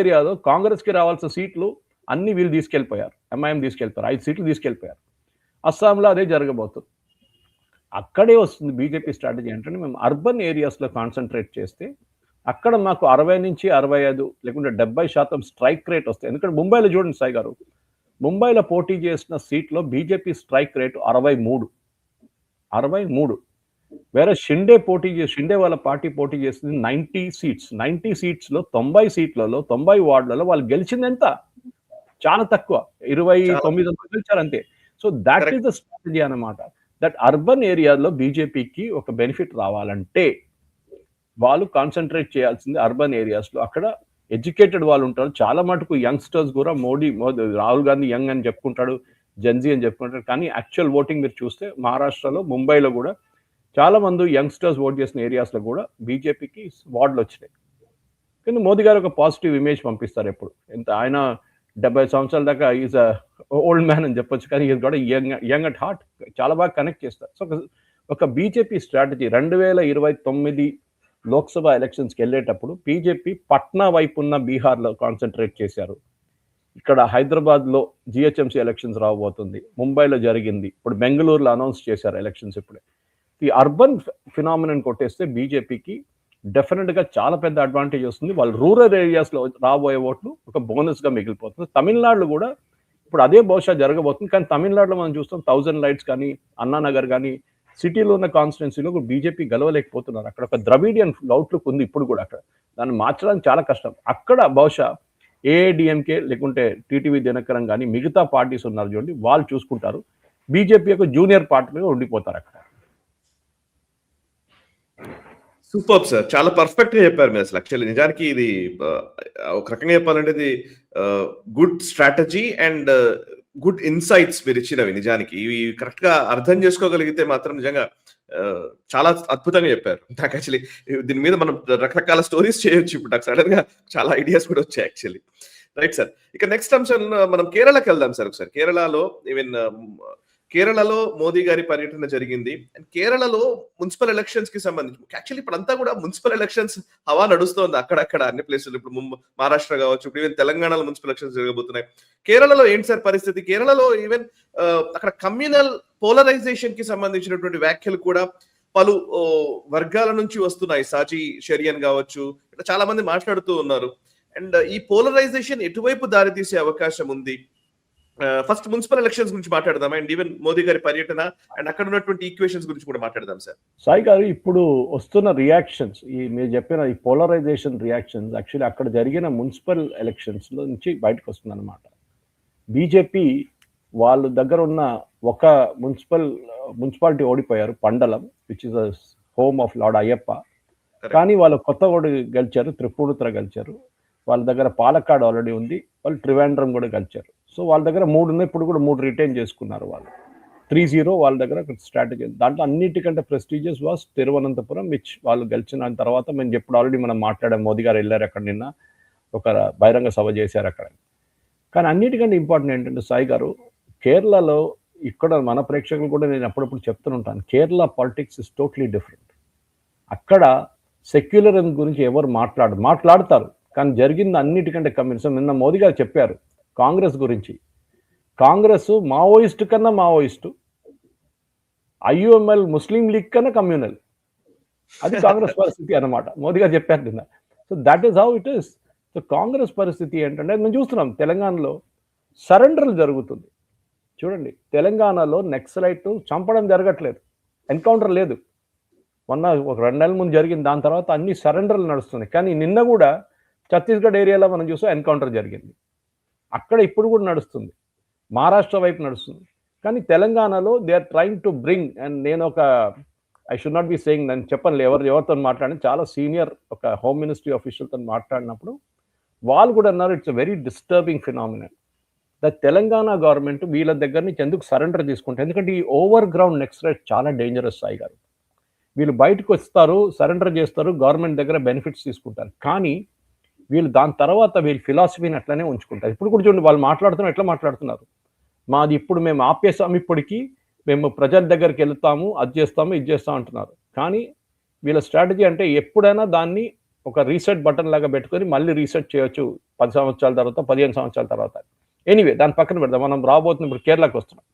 S2: ఏరియాలో కాంగ్రెస్కి రావాల్సిన సీట్లు అన్ని వీళ్ళు తీసుకెళ్ళిపోయారు, ఎంఐఎం తీసుకెళ్ళిపోయారు, 5 సీట్లు తీసుకెళ్ళిపోయారు. అస్సాంలో అదే జరగబోతుంది. అక్కడే వస్తుంది బీజేపీ స్ట్రాటజీ. ఏంటంటే మేము అర్బన్ ఏరియాస్లో కాన్సన్ట్రేట్ చేస్తే అక్కడ మాకు 60 నుంచి 65 లేకుంటే 70% స్ట్రైక్ రేట్ వస్తాయి. ఎందుకంటే ముంబైలో చూడండి సాయి గారు, ముంబైలో పోటీ చేసిన సీట్లో బీజేపీ స్ట్రైక్ రేటు 63. వేరే షిండే వాళ్ళ పార్టీ పోటీ చేసింది 90 సీట్స్లో 90 సీట్లలో 90 వార్డులలో వాళ్ళు గెలిచింది ఎంత? చాలా తక్కువ, 29 గెలిచారు అంతే. So that
S1: correct.
S2: Is the strategy అన్నమాట. దట్ అర్బన్ ఏరియాలో బీజేపీకి ఒక బెనిఫిట్ రావాలంటే వాళ్ళు కాన్సన్ట్రేట్ చేయాల్సింది అర్బన్ ఏరియాస్లో. అక్కడ ఎడ్యుకేటెడ్ వాళ్ళు ఉంటారు. చాలా మటుకు యంగ్స్టర్స్ కూడా రాహుల్ గాంధీ యంగ్ అని చెప్పుకుంటాడు, జెన్జీ అని చెప్పుకుంటాడు. కానీ యాక్చువల్ ఓటింగ్ మీరు చూస్తే మహారాష్ట్రలో, ముంబైలో కూడా చాలా మంది యంగ్స్టర్స్ ఓట్ చేసిన ఏరియాస్లో కూడా బీజేపీకి వార్డులు వచ్చినాయి. కానీ మోదీ గారు ఒక పాజిటివ్ ఇమేజ్ పంపిస్తారు ఎప్పుడు. ఎంత ఆయన 70 సంవత్సరాల దాకా ఈజ్ అ ఓల్డ్ మ్యాన్ అని చెప్పొచ్చు, కానీ ఈజ్ కూడా యంగ్ అట్ హార్ట్. చాలా బాగా కనెక్ట్ చేస్తారు. సో ఒక బీజేపీ స్ట్రాటజీ 2029 లోక్సభ ఎలక్షన్స్కి వెళ్ళేటప్పుడు బీజేపీ పట్నా వైపు ఉన్న బీహార్లో కాన్సన్ట్రేట్ చేశారు. ఇక్కడ హైదరాబాద్లో జిహెచ్ఎంసీ ఎలక్షన్స్ రాబోతుంది, ముంబైలో జరిగింది, ఇప్పుడు బెంగళూరులో అనౌన్స్ చేశారు ఎలక్షన్స్ ఇప్పుడే. ఈ అర్బన్ ఫినామినన్ కొట్టేస్తే బీజేపీకి డెఫినెట్గా చాలా పెద్ద అడ్వాంటేజ్ వస్తుంది. వాళ్ళు రూరల్ ఏరియాస్లో రాబోయే ఓట్లు ఒక బోనస్గా మిగిలిపోతుంది. తమిళనాడులో కూడా ఇప్పుడు అదే బహుశా జరగబోతుంది. కానీ తమిళనాడులో మనం చూస్తాం 1000 లైట్స్ కానీ, అన్నానగర్ కానీ, సిటీలో ఉన్న కాన్స్టిట్యున్సీలో కూడా బీజేపీ గెలవలేకపోతున్నారు. అక్కడ ఒక ద్రవిడియన్ అవుట్లుక్ ఉంది ఇప్పుడు కూడా. అక్కడ దాన్ని మార్చడానికి చాలా కష్టం. అక్కడ బహుశా ఏఐడిఎంకే లేకుంటే టీటీవీ దినకరం కానీ మిగతా పార్టీస్ ఉన్నారు చూడండి, వాళ్ళు చూసుకుంటారు. బీజేపీ యొక్క జూనియర్ పార్టీగా ఉండిపోతారు అక్కడ.
S1: సూపర్ సార్, చాలా పర్ఫెక్ట్ గా చెప్పారు మీరు. అసలు యాక్చువల్లీ నిజానికి ఇది ఒక రకంగా చెప్పాలంటే ఇది good strategy and good insights మీరు ఇచ్చినవి. నిజానికి ఇవి కరెక్ట్ గా అర్థం చేసుకోగలిగితే మాత్రం నిజంగా చాలా అద్భుతంగా చెప్పారు. నాకు యాక్చువల్లీ దీని మీద మనం రకరకాల స్టోరీస్ చేయొచ్చు. ఇప్పుడు నాకు సడన్ గా చాలా ఐడియాస్ కూడా వచ్చాయి యాక్చువల్లీ. రైట్ సార్, ఇక నెక్స్ట్ అంశం మనం కేరళకి వెళ్దాం సార్. ఒకసారి కేరళలో మోదీ గారి పర్యటన జరిగింది. అండ్ కేరళలో మున్సిపల్ ఎలక్షన్స్ కి సంబంధించి యాక్చువల్లీ ఇప్పుడు అంతా కూడా మున్సిపల్ ఎలక్షన్స్ హవా నడుస్తోంది అక్కడక్కడ అన్ని ప్లేసులు. ఇప్పుడు మహారాష్ట్ర కావచ్చు, ఇప్పుడు ఈవెన్ తెలంగాణలో మున్సిపల్ ఎలక్షన్స్ జరగబోతున్నాయి. కేరళలో ఏంటి సార్ పరిస్థితి? కేరళలో ఈవెన్ అక్కడ కమ్యూనల్ పోలరైజేషన్ కి సంబంధించినటువంటి వ్యాఖ్యలు కూడా పలు వర్గాల నుంచి వస్తున్నాయి. సాజీ షెరియన్ కావచ్చు, ఇట్లా చాలా మంది మాట్లాడుతూ ఉన్నారు. అండ్ ఈ పోలరైజేషన్ ఎటువైపు దారితీసే అవకాశం ఉంది? ఫస్ట్ మున్సిపల్ ఎలక్షన్స్ గురించి మాట్లాడదాం, అండ్ ఈవెన్ మోదీ గారి పర్యటన అండ్ అక్కడ ఉన్నటువంటి ఈక్వేషన్స్ గురించి కూడా మాట్లాడదాం సార్.
S2: సాయి గారు, ఇప్పుడు వస్తున్న రియాక్షన్స్, మీరు చెప్పిన ఈ పోలరైజేషన్ రియాక్షన్స్ యాక్చువల్లీ అక్కడ జరిగిన మున్సిపల్ ఎలక్షన్స్ లో నుంచి బయటకు వస్తుంది అనమాట. బీజేపీ వాళ్ళ దగ్గర ఉన్న ఒక మున్సిపాలిటీ ఓడిపోయారు, Pandalam, which is home of lord Ayyappa. కానీ వాళ్ళు కొత్త ఓడి గెలిచారు, త్రిపుణితుర గెలిచారు. వాళ్ళ దగ్గర పాలక్కాడ్ ఆల్రెడీ ఉంది, వాళ్ళు ట్రివాండ్రం కూడా గెలిచారు. సో వాళ్ళ దగ్గర 3 ఉన్నాయి, ఇప్పుడు కూడా 3 రిటైన్ చేసుకున్నారు వాళ్ళు. 3-0 వాళ్ళ దగ్గర స్ట్రాటజీ. దాంట్లో అన్నిటికంటే ప్రెస్టీజియస్ వాస్ తిరువనంతపురం, విచ్ వాళ్ళు గెలిచిన తర్వాత మేము ఎప్పుడు ఆల్రెడీ మనం మాట్లాడాం. మోదీ గారు వెళ్ళారు అక్కడ, నిన్న ఒక బహిరంగ సభ చేశారు అక్కడ. కానీ అన్నిటికంటే ఇంపార్టెంట్ ఏంటంటే సాయి గారు, కేరళలో ఇక్కడ మన ప్రేక్షకులు కూడా నేను అప్పుడప్పుడు చెప్తుంటాను, Kerala politics is totally different. అక్కడ సెక్యులరిజం గురించి ఎవరు మాట్లాడతారు, కానీ జరిగింది అన్నిటికంటే కమ్యూనిజం. నిన్న మోదీ గారు చెప్పారు కాంగ్రెస్ గురించి. కాంగ్రెస్ మావోయిస్ట్ కన్నా మావోయిస్టు, ఐయుఎంఎల్ ముస్లిం లీగ్ కన్నా కమ్యూనల్. అది కాంగ్రెస్ పరిస్థితి అన్నమాట. మోదీ గారు చెప్పారు నిన్న. So that is how it is. So Congress పరిస్థితి ఏంటంటే మేము చూస్తున్నాం తెలంగాణలో సరెండర్లు జరుగుతుంది. చూడండి, తెలంగాణలో నక్సలైట్ చంపడం జరగట్లేదు, ఎన్కౌంటర్ లేదు. మొన్న ఒక 2 నెలల ముందు జరిగింది, దాని తర్వాత అన్ని సరెండర్లు నడుస్తున్నాయి. కానీ నిన్న కూడా ఛత్తీస్గఢ్ ఏరియాలో మనం చూసాం ఎన్కౌంటర్ జరిగింది. అక్కడ ఇప్పుడు కూడా నడుస్తుంది, మహారాష్ట్ర వైపు నడుస్తుంది. కానీ తెలంగాణలో they are trying to bring, and నేను I should not be saying, నేను చెప్పను ఎవరితో మాట్లాడిన, చాలా సీనియర్ ఒక హోమ్ మినిస్ట్రీ ఆఫీషియల్తో మాట్లాడినప్పుడు వాళ్ళు కూడా అన్నారు it's a very disturbing phenomenon. The Telangana government వీళ్ళ దగ్గర నుంచి ఎందుకు సరెండర్ తీసుకుంటారు? ఎందుకంటే ఈ ఓవర్ గ్రౌండ్ నక్సలైట్ చాలా డేంజరస్ సాయి గారు. వీళ్ళు బయటకు వస్తారు, సరెండర్ చేస్తారు, గవర్నమెంట్ దగ్గర బెనిఫిట్స్ తీసుకుంటారు. కానీ వీళ్ళు దాని తర్వాత వీళ్ళ ఫిలాసఫీని అట్లనే ఉంచుకుంటారు. ఇప్పుడు కూడా చూడండి, వాళ్ళు ఎట్లా మాట్లాడుతున్నారు, మాది ఇప్పుడు మేము ఆపేసాము, ఇప్పటికీ మేము ప్రజల దగ్గరికి వెళ్తాము, అది చేస్తాము, ఇది చేస్తాం అంటున్నారు. కానీ వీళ్ళ స్ట్రాటజీ అంటే ఎప్పుడైనా దాన్ని ఒక రీసెట్ బటన్ లాగా పెట్టుకొని మళ్ళీ రీసెట్ చేయొచ్చు 10 సంవత్సరాల తర్వాత, 15 సంవత్సరాల తర్వాత. ఎనీవే, దాని పక్కన పెడదాం. మనం రాబోతున్న ఇప్పుడు కేరళకి వస్తున్నాం.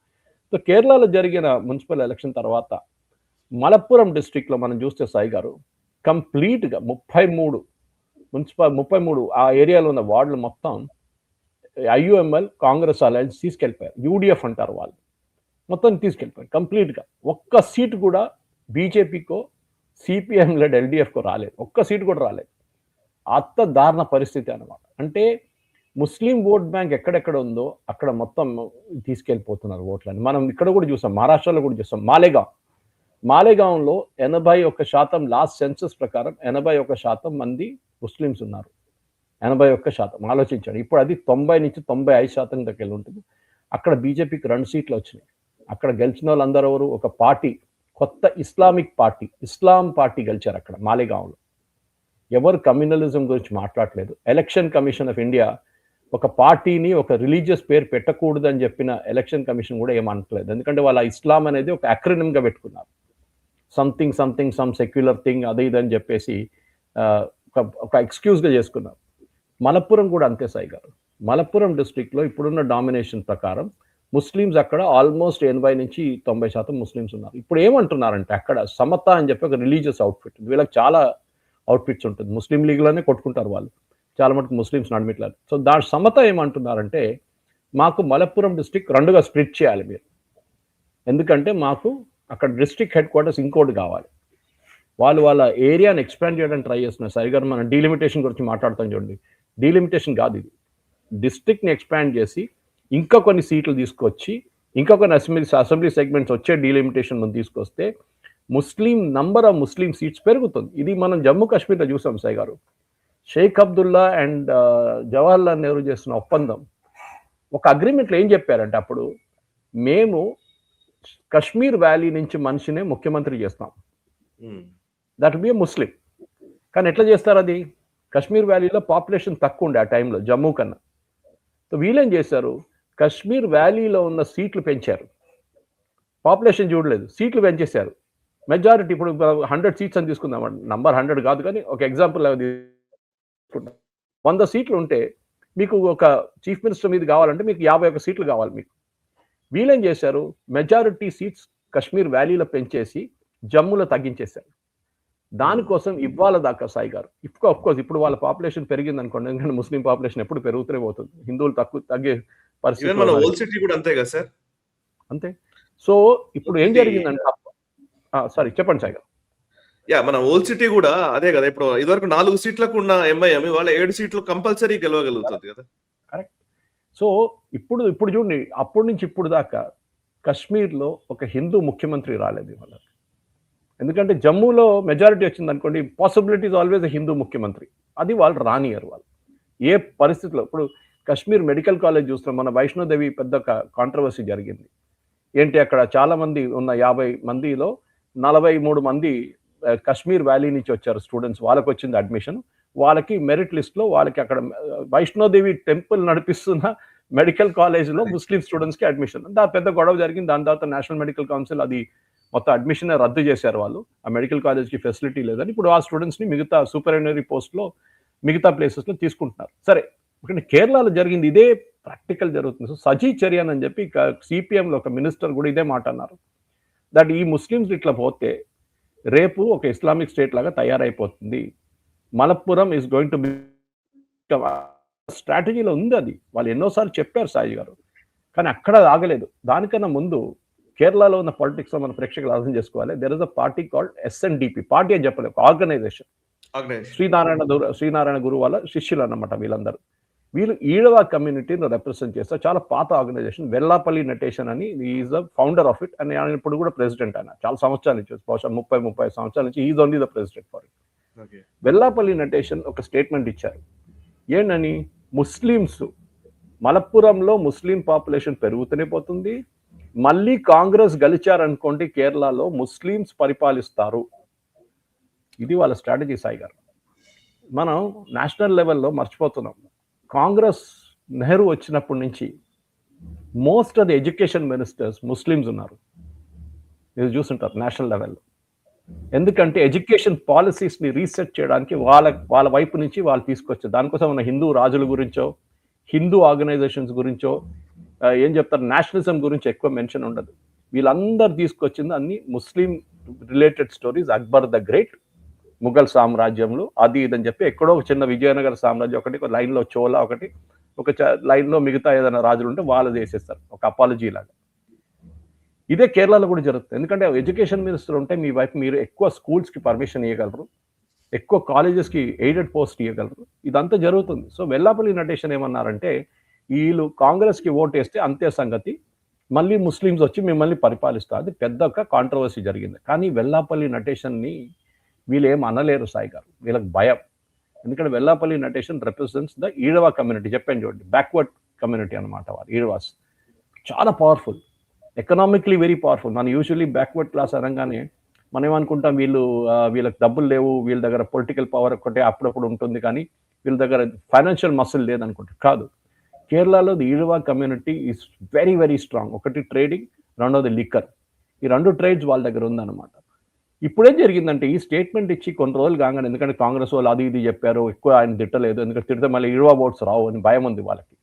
S2: సో కేరళలో జరిగిన మున్సిపల్ ఎలక్షన్ తర్వాత మలప్పురం డిస్ట్రిక్ట్లో మనం చూస్తే సాయి గారు, కంప్లీట్గా 33 ఆ ఏరియాలో ఉన్న వార్డులు మొత్తం ఐయుఎంఎల్ కాంగ్రెస్ అలయన్స్ తీసుకెళ్ళిపోయారు. యూడిఎఫ్ అంటారు వాళ్ళు, మొత్తం తీసుకెళ్ళిపోయారు కంప్లీట్గా. ఒక్క సీటు కూడా బీజేపీకో సిపిఎం లెడ్ ఎల్డిఎఫ్కో రాలేదు, ఒక్క సీటు కూడా రాలేదు. అంత దారుణ పరిస్థితి అనమాట. అంటే ముస్లిం ఓట్ బ్యాంక్ ఎక్కడెక్కడ ఉందో అక్కడ మొత్తం తీసుకెళ్ళిపోతున్నారు ఓట్లని. మనం ఇక్కడ కూడా చూసాం, మహారాష్ట్రలో కూడా చూసాం. మాలేగాంలో 81% లాస్ట్ సెన్సస్ ప్రకారం 81% మంది ముస్లిమ్స్ ఉన్నారు. 81% ఆలోచించండి. ఇప్పుడు అది 90 నుంచి 95% దగ్గర ఉంటుంది. అక్కడ బీజేపీకి 2 సీట్లు వచ్చినాయి. అక్కడ గెలిచిన వాళ్ళందరూ ఎవరు? ఒక పార్టీ, కొత్త ఇస్లామిక్ పార్టీ, ఇస్లాం పార్టీ గెలిచారు అక్కడ మాలేగాంలో. ఎవరు కమ్యూనలిజం గురించి మాట్లాడలేదు. ఎలక్షన్ కమిషన్ ఆఫ్ ఇండియా ఒక పార్టీని ఒక రిలీజియస్ పేరు పెట్టకూడదు అని చెప్పిన ఎలక్షన్ కమిషన్ కూడా ఏమనట్లేదు. ఎందుకంటే వాళ్ళ ఇస్లాం అనేది ఒక అక్రోనిమ్ గా పెట్టుకున్నారు. సంథింగ్ సమ్ సెక్యులర్ థింగ్ అది ఇది అని చెప్పేసి ఒక ఎక్స్క్యూజ్ గా చేసుకున్నారు. మలప్పురం కూడా అంతే సాయి గారు. మలప్పురం డిస్ట్రిక్ట్ లో ఇప్పుడున్న డామినేషన్ ప్రకారం ముస్లిమ్స్ అక్కడ ఆల్మోస్ట్ 80 నుంచి 90% ముస్లిమ్స్ ఉన్నారు. ఇప్పుడు ఏమంటున్నారంటే అక్కడ సమత అని చెప్పి ఒక రిలీజియస్ అవుట్ఫిట్, వీళ్ళకి చాలా అవుట్ఫిట్స్ ఉంటుంది. ముస్లిం లీగ్లోనే కొట్టుకుంటారు వాళ్ళు, చాలా మటుకు ముస్లిమ్స్ నడిమిట్లేదు. సో దాని సమత ఏమంటున్నారంటే మాకు మలప్పురం డిస్ట్రిక్ట్ 2గా స్ప్లిట్ చేయాలి మీరు, ఎందుకంటే మాకు అక్కడ డిస్ట్రిక్ట్ హెడ్ క్వార్టర్స్ ఇంకోటి కావాలి. వాళ్ళ ఏరియాని ఎక్స్పాండ్ చేయడానికి ట్రై చేస్తున్నారు. సరిగా మనం డీలిమిటేషన్ గురించి మాట్లాడుతాం చూడండి. డీలిమిటేషన్ కాదు ఇది, డిస్ట్రిక్ట్ని ఎక్స్పాండ్ చేసి ఇంకా కొన్ని సీట్లు తీసుకొచ్చి ఇంకా కొన్ని అసెంబ్లీ సెగ్మెంట్స్ వచ్చే డీలిమిటేషన్ మనం తీసుకొస్తే నంబర్ ఆఫ్ ముస్లిం సీట్స్ పెరుగుతుంది. ఇది మనం జమ్మూ కాశ్మీర్లో చూసాం సాయి గారు. షేక్ అబ్దుల్లా అండ్ జవహర్లాల్ నెహ్రూ చేస్తున్న ఒప్పందం, ఒక అగ్రిమెంట్లో ఏం చెప్పారంటే అప్పుడు మేము కశ్మీర్ వ్యాలీ నుంచి మనిషినే ముఖ్యమంత్రి చేస్తాం, దట్ బి ముస్లిం. కానీ ఎట్లా చేస్తారు అది? కశ్మీర్ వ్యాలీలో పాపులేషన్ తక్కువ ఉండే ఆ టైంలో జమ్మూ కన్నా. సో వీళ్ళేం చేశారు, కశ్మీర్ వ్యాలీలో ఉన్న సీట్లు పెంచారు, పాపులేషన్ చూడలేదు, సీట్లు పెంచేశారు. మెజారిటీ ఇప్పుడు 100 సీట్స్ అని తీసుకుందాం, నంబర్ 100 కాదు కానీ ఒక ఎగ్జాంపుల్ 100 సీట్లు ఉంటే మీకు ఒక చీఫ్ మినిస్టర్ మీద కావాలంటే మీకు 51 సీట్లు కావాలి మీకు. వీళ్ళేం చేశారు, మెజారిటీ సీట్స్ కశ్మీర్ వ్యాలీలో పెంచేసి జమ్మూలో తగ్గించేశారు. దానికోసం ఇవాళ దాకా సాయి గారు కోర్స్ ఇప్పుడు వాళ్ళ పాపులేషన్ పెరిగింది అనుకోండి, ఎందుకంటే ముస్లిం పాపులేషన్ ఎప్పుడు పెరుగుతూనే పోతుంది, హిందువులు తగ్గే పరిస్థితి అంతే. సో ఇప్పుడు ఏం జరిగిందంటే, సారీ చెప్పండి సాయి గారు.
S1: మన ఓల్డ్ సిటీ కూడా అదే కదా. ఇప్పుడు ఇదివరకు 4 సీట్లకు ఉన్న ఎంఐఎం వాళ్ళ 7 సీట్లు కంపల్సరీ గెలవగలుగుతుంది కదా.
S2: కరెక్ట్. సో ఇప్పుడు చూడండి, అప్పటి నుంచి ఇప్పుడు దాకా కశ్మీర్లో ఒక హిందూ ముఖ్యమంత్రి రాలేదు ఇవాళ. ఎందుకంటే జమ్మూలో మెజారిటీ వచ్చింది అనుకోండి, possibility is always a Hindu ముఖ్యమంత్రి. అది వాళ్ళు రానియరు వాళ్ళు ఏ పరిస్థితిలో. ఇప్పుడు కశ్మీర్ మెడికల్ కాలేజ్ చూస్తున్నాం, మన వైష్ణోదేవి పెద్ద కాంట్రవర్సీ జరిగింది. ఏంటి, అక్కడ చాలా మంది ఉన్న 50 మందిలో 43 మంది కశ్మీర్ వ్యాలీ నుంచి వచ్చారు స్టూడెంట్స్, వాళ్ళకి వచ్చింది అడ్మిషన్. వాళ్ళకి మెరిట్ లిస్ట్లో వాళ్ళకి అక్కడ వైష్ణోదేవి టెంపుల్ నడిపిస్తున్న మెడికల్ కాలేజ్లో ముస్లిం స్టూడెంట్స్కి అడ్మిషన్. పెద్ద గొడవ జరిగింది. దాని తర్వాత నేషనల్ మెడికల్ కౌన్సిల్ అది మొత్తం అడ్మిషన్ రద్దు చేశారు వాళ్ళు, ఆ మెడికల్ కాలేజ్కి ఫెసిలిటీ లేదని. ఇప్పుడు ఆ స్టూడెంట్స్ని మిగతా సూపరింటెండరీ పోస్ట్లో మిగతా ప్లేసెస్లో తీసుకుంటున్నారు. సరే, ఇక్కడ కేరళలో జరిగింది ఇదే ప్రాక్టికల్ జరుగుతుంది. సో సజీ చర్యన్ అని చెప్పి సిపిఎంలో ఒక మినిస్టర్ కూడా ఇదే మాట అన్నారు, దట్ ఈ ముస్లిమ్స్ ఇట్లా పోతే రేపు ఒక ఇస్లామిక్ స్టేట్ లాగా తయారైపోతుంది, Malappuram is going to be స్ట్రాటజీలో ఉంది అది. వాళ్ళు ఎన్నోసార్లు చెప్పారు సాయి గారు, కానీ అక్కడ ఆగలేదు. దానికన్నా ముందు కేరళలో ఉన్న పాలిటిక్స్ లో మన ప్రేక్షకులు అర్థం చేసుకోవాలి. There is a party called SNDP, party అని చెప్పలేదు, ఒక ఆర్గనైజేషన్. శ్రీనారాయణ గురు వాళ్ళ శిష్యులు అన్నమాట వీళ్ళందరూ. వీళ్ళు ఈడవ కమ్యూనిటీని రిప్రజెంట్ చేస్తారు. చాలా పాత ఆర్గనైజేషన్, వెల్లాపల్లి నటేషన్ అని, is the founder of it. And ఆయన ఇప్పుడు కూడా ప్రెసిడెంట్. ఆయన చాలా సంవత్సరాల నుంచి, బహుశా 30 సంవత్సరాల నుంచి is only the president for it. Vellappally Natesan ఒక స్టేట్మెంట్ ఇచ్చారు. ఏంటని, ముస్లిమ్స్ మలప్పురంలో ముస్లిం పాపులేషన్ పెరుగుతూనే పోతుంది, మళ్ళీ కాంగ్రెస్ గెలిచారనుకోండి కేరళలో ముస్లిమ్స్ పరిపాలిస్తారు. ఇది వాళ్ళ స్ట్రాటజీ సాయి గారు. మనం నేషనల్ లెవెల్లో మర్చిపోతున్నాం. కాంగ్రెస్ నెహ్రూ వచ్చినప్పటి నుంచి most of the education ministers Muslims ఉన్నారు, మీరు చూస్తుంటారు నేషనల్ లెవెల్లో. ఎందుకంటే ఎడ్యుకేషన్ పాలసీస్ని రీసెట్ చేయడానికి వాళ్ళ వైపు నుంచి వాళ్ళు తీసుకొచ్చారు. దానికోసం మన హిందూ రాజుల గురించో హిందూ ఆర్గనైజేషన్స్ గురించో ఏం చెప్తారు, నేషనలిజం గురించి ఎక్కువ మెన్షన్ ఉండదు. వీళ్ళందరూ తీసుకొచ్చింది అన్ని Muslim related stories. Akbar the great, Mughal సామ్రాజ్యంలో అది ఇదని చెప్పి, ఎక్కడో ఒక చిన్న విజయనగర సామ్రాజ్యం ఒకటి, ఒక లైన్లో చోళ ఒకటి, ఒక లైన్లో మిగతా ఏదైనా రాజులు ఉంటే వాళ్ళు చేసేస్తారు, ఒక అపాలజీ లాగా. ఇదే కేరళలో కూడా జరుగుతుంది. ఎందుకంటే ఎడ్యుకేషన్ మినిస్టర్ ఉంటే మీ వైపు మీరు ఎక్కువ స్కూల్స్కి పర్మిషన్ ఇవ్వగలరు, ఎక్కువ కాలేజెస్కి ఎయిడెడ్ పోస్ట్ ఇవ్వగలరు. ఇదంతా జరుగుతుంది. సో వెల్లాపల్లి నటేషన్ ఏమన్నారంటే, వీళ్ళు కాంగ్రెస్కి ఓటేస్తే అంతే సంగతి, మళ్ళీ ముస్లిమ్స్ వచ్చి మిమ్మల్ని పరిపాలిస్తారు. అది పెద్ద ఒక కాంట్రవర్సీ జరిగింది. కానీ వెల్లాపల్లి నటేషన్ని వీళ్ళు ఏం అనలేరు సాయి గారు. వీళ్ళకి భయం. ఎందుకంటే వెల్లాపల్లి నటేషన్ రిప్రజెంట్స్ ద ఈడవ కమ్యూనిటీ. చెప్పాను చూడండి, బ్యాక్వర్డ్ కమ్యూనిటీ అనమాట వారు. ఈడవాస్ చాలా పవర్ఫుల్, ఎకనామిక్లీ వెరీ పవర్ఫుల్. మనం యూజువల్లీ బ్యాక్వర్డ్ క్లాస్ అనగానే మనం ఏమనుకుంటాం, వీళ్ళకి డబ్బులు లేవు, వీళ్ళ దగ్గర పొలిటికల్ పవర్ ఒకటే అప్పుడప్పుడు ఉంటుంది, కానీ వీళ్ళ దగ్గర ఫైనాన్షియల్ మసిల్ లేదనుకుంటారు. కాదు, కేరళలో the Ezhava community is very very strong. ఒకటి ట్రేడింగ్, రెండోది లిక్కర్. ఈ 2 ట్రేడ్స్ వాళ్ళ దగ్గర ఉందన్నమాట. ఇప్పుడేం జరిగిందంటే, ఈ స్టేట్మెంట్ ఇచ్చి కొన్ని రోజులు కాగానే, ఎందుకంటే కాంగ్రెస్ వాళ్ళు అది ఇది చెప్పారు, ఎక్కువ ఆయన తిట్టలేదు, ఎందుకంటే తిడితే మళ్ళీ ఈడవ ఓట్స్ రావు అని భయం ఉంది వాళ్ళకి.